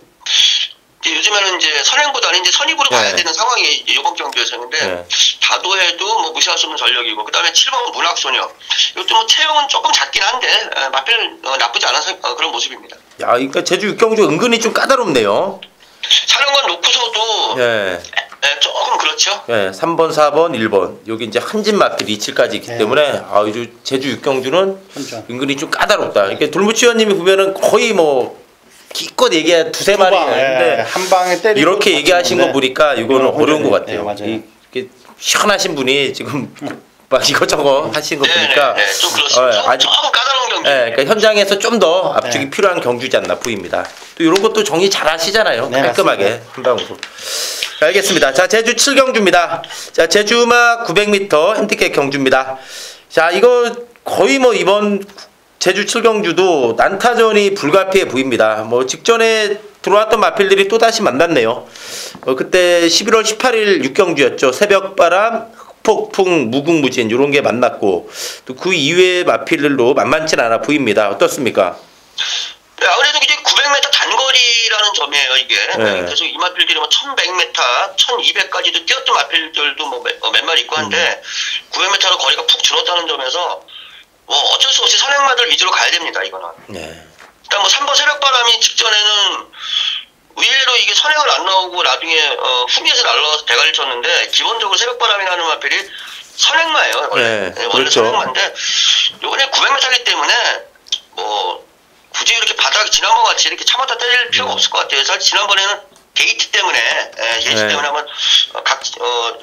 요즘에는 이제 선행보다는 이제 선입으로 가야 되는 상황이 이번 경기에서는데 다도해도 뭐 무시할 수 없는 전력이고 그다음에 7번 문학소녀 이것도 뭐 체형은 조금 작긴 한데 마필 나쁘지 않은 그런 모습입니다. 야, 그러니까 제주 6경주 은근히 좀 까다롭네요. 사령관 놓고서도 조금 그렇죠. 3번, 4번, 1번 여기 이제 한진 마필 2칠까지 있기 때문에 제주 6경주는 은근히 좀 까다롭다. 그러니까 돌무치 의원님이 보면은 거의 뭐 기껏 얘기해 두세 마리 했는데 한 방에 때리고 이렇게 얘기하신 거 보니까 이거는 어려운 것 같아요. 맞아요. 이게 시원하신 분이 지금 막 이것저것 하신 거 보니까 좀 그렇습니다. 조금 까다로운 경기. 그러니까 현장에서 좀 더 압축이 필요한 경주지 않나 보입니다. 또 이런 것도 정리 잘 하시잖아요. 깔끔하게 한 방으로. 알겠습니다. 자, 제주 7경주입니다. 자, 제주마 900m 핸디캡 경주입니다. 자, 이거 거의 뭐 이번 제주 7경주도 난타전이 불가피해 보입니다. 뭐 직전에 들어왔던 마필들이 또다시 만났네요. 그때 11월 18일 6경주였죠. 새벽바람, 흑폭풍, 무궁무진 이런 게 만났고 또 그 이외의 마필들도 만만치 않아 보입니다. 어떻습니까? 네, 아무래도 이제 900m 단거리라는 점이에요, 이게. 네. 그래서 이 마필들이 뭐 1100m, 1200까지도 뛰었던 마필들도 뭐 몇 마리 있고 한데, 900m로 거리가 푹 줄었다는 점에서, 뭐 어쩔 수 없이 선행마들 위주로 가야 됩니다, 이거는. 네. 일단 뭐 3번 새벽바람이 직전에는 의외로 이게 선행을 안 나오고 나중에 후미에서 날라와서 대가리를 쳤는데, 기본적으로 새벽바람이 나는 마필이 선행마예요, 원래. 네, 원래 그렇죠. 선행마인데, 요번에 900m이기 때문에, 뭐, 굳이 이렇게 바닥 지난번 같이 이렇게 참았다 때릴 필요가 없을 것 같아요. 사실 지난번에는 게이트 때문에 한번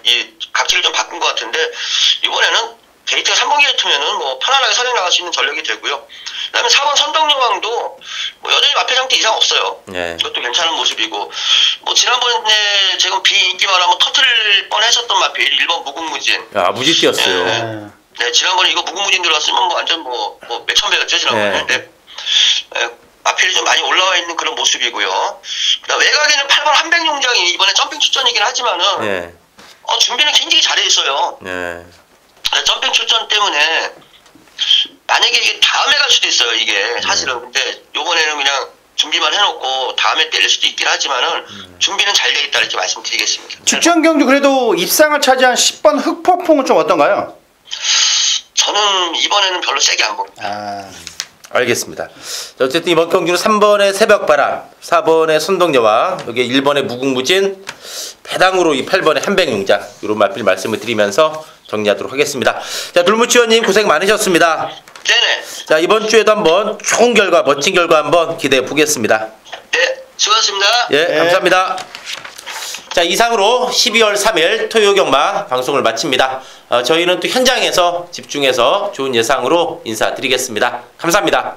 이 각지를 좀 바꾼 것 같은데 이번에는 게이트가 3번 게이트면은 뭐 편안하게 선행 나갈 수 있는 전력이 되고요. 그다음에 4번 선덕여왕도 뭐 여전히 마필 상태 이상 없어요. 네. 이것도 괜찮은 모습이고 뭐 지난번에 지금 비인기만 하면 터트릴 뻔했었던 마필 1번 무궁무진. 아, 무지 뛰었어요. 네, 지난번에 이거 무궁무진 들어왔으면 뭐 완전 뭐 몇천 배였죠 지난번에. 네. 마필이 좀 많이 올라와 있는 그런 모습이고요. 그다음 외곽에는 8번 한백용장이 이번에 점핑 출전이긴 하지만은 네. 준비는 굉장히 잘해 있어요. 네. 점핑 출전 때문에 만약에 이게 다음에 갈 수도 있어요. 이게 사실은 근데 요번에는 그냥 준비만 해놓고 다음에 때릴 수도 있긴 하지만은 준비는 잘 돼 있다 이렇게 말씀드리겠습니다. 직전 경주 그래도 입상을 차지한 10번 흑폭풍은 좀 어떤가요? 저는 이번에는 별로 세게 안 봅니다. 아, 알겠습니다. 자, 어쨌든 이번 경주는 3번의 새벽바람, 4번의 선덕여왕, 여기 1번의 무궁무진, 배당으로 이 8번의 한백용장 이런 마필 말씀을 드리면서 정리하도록 하겠습니다. 자, 둘무치원님 고생 많으셨습니다. 네네. 자, 이번 주에도 한번 좋은 결과, 멋진 결과 한번 기대해 보겠습니다. 네, 수고하셨습니다. 예, 감사합니다. 자, 이상으로 12월 3일 토요 경마 방송을 마칩니다. 저희는 또 현장에서 집중해서 좋은 예상으로 인사드리겠습니다. 감사합니다.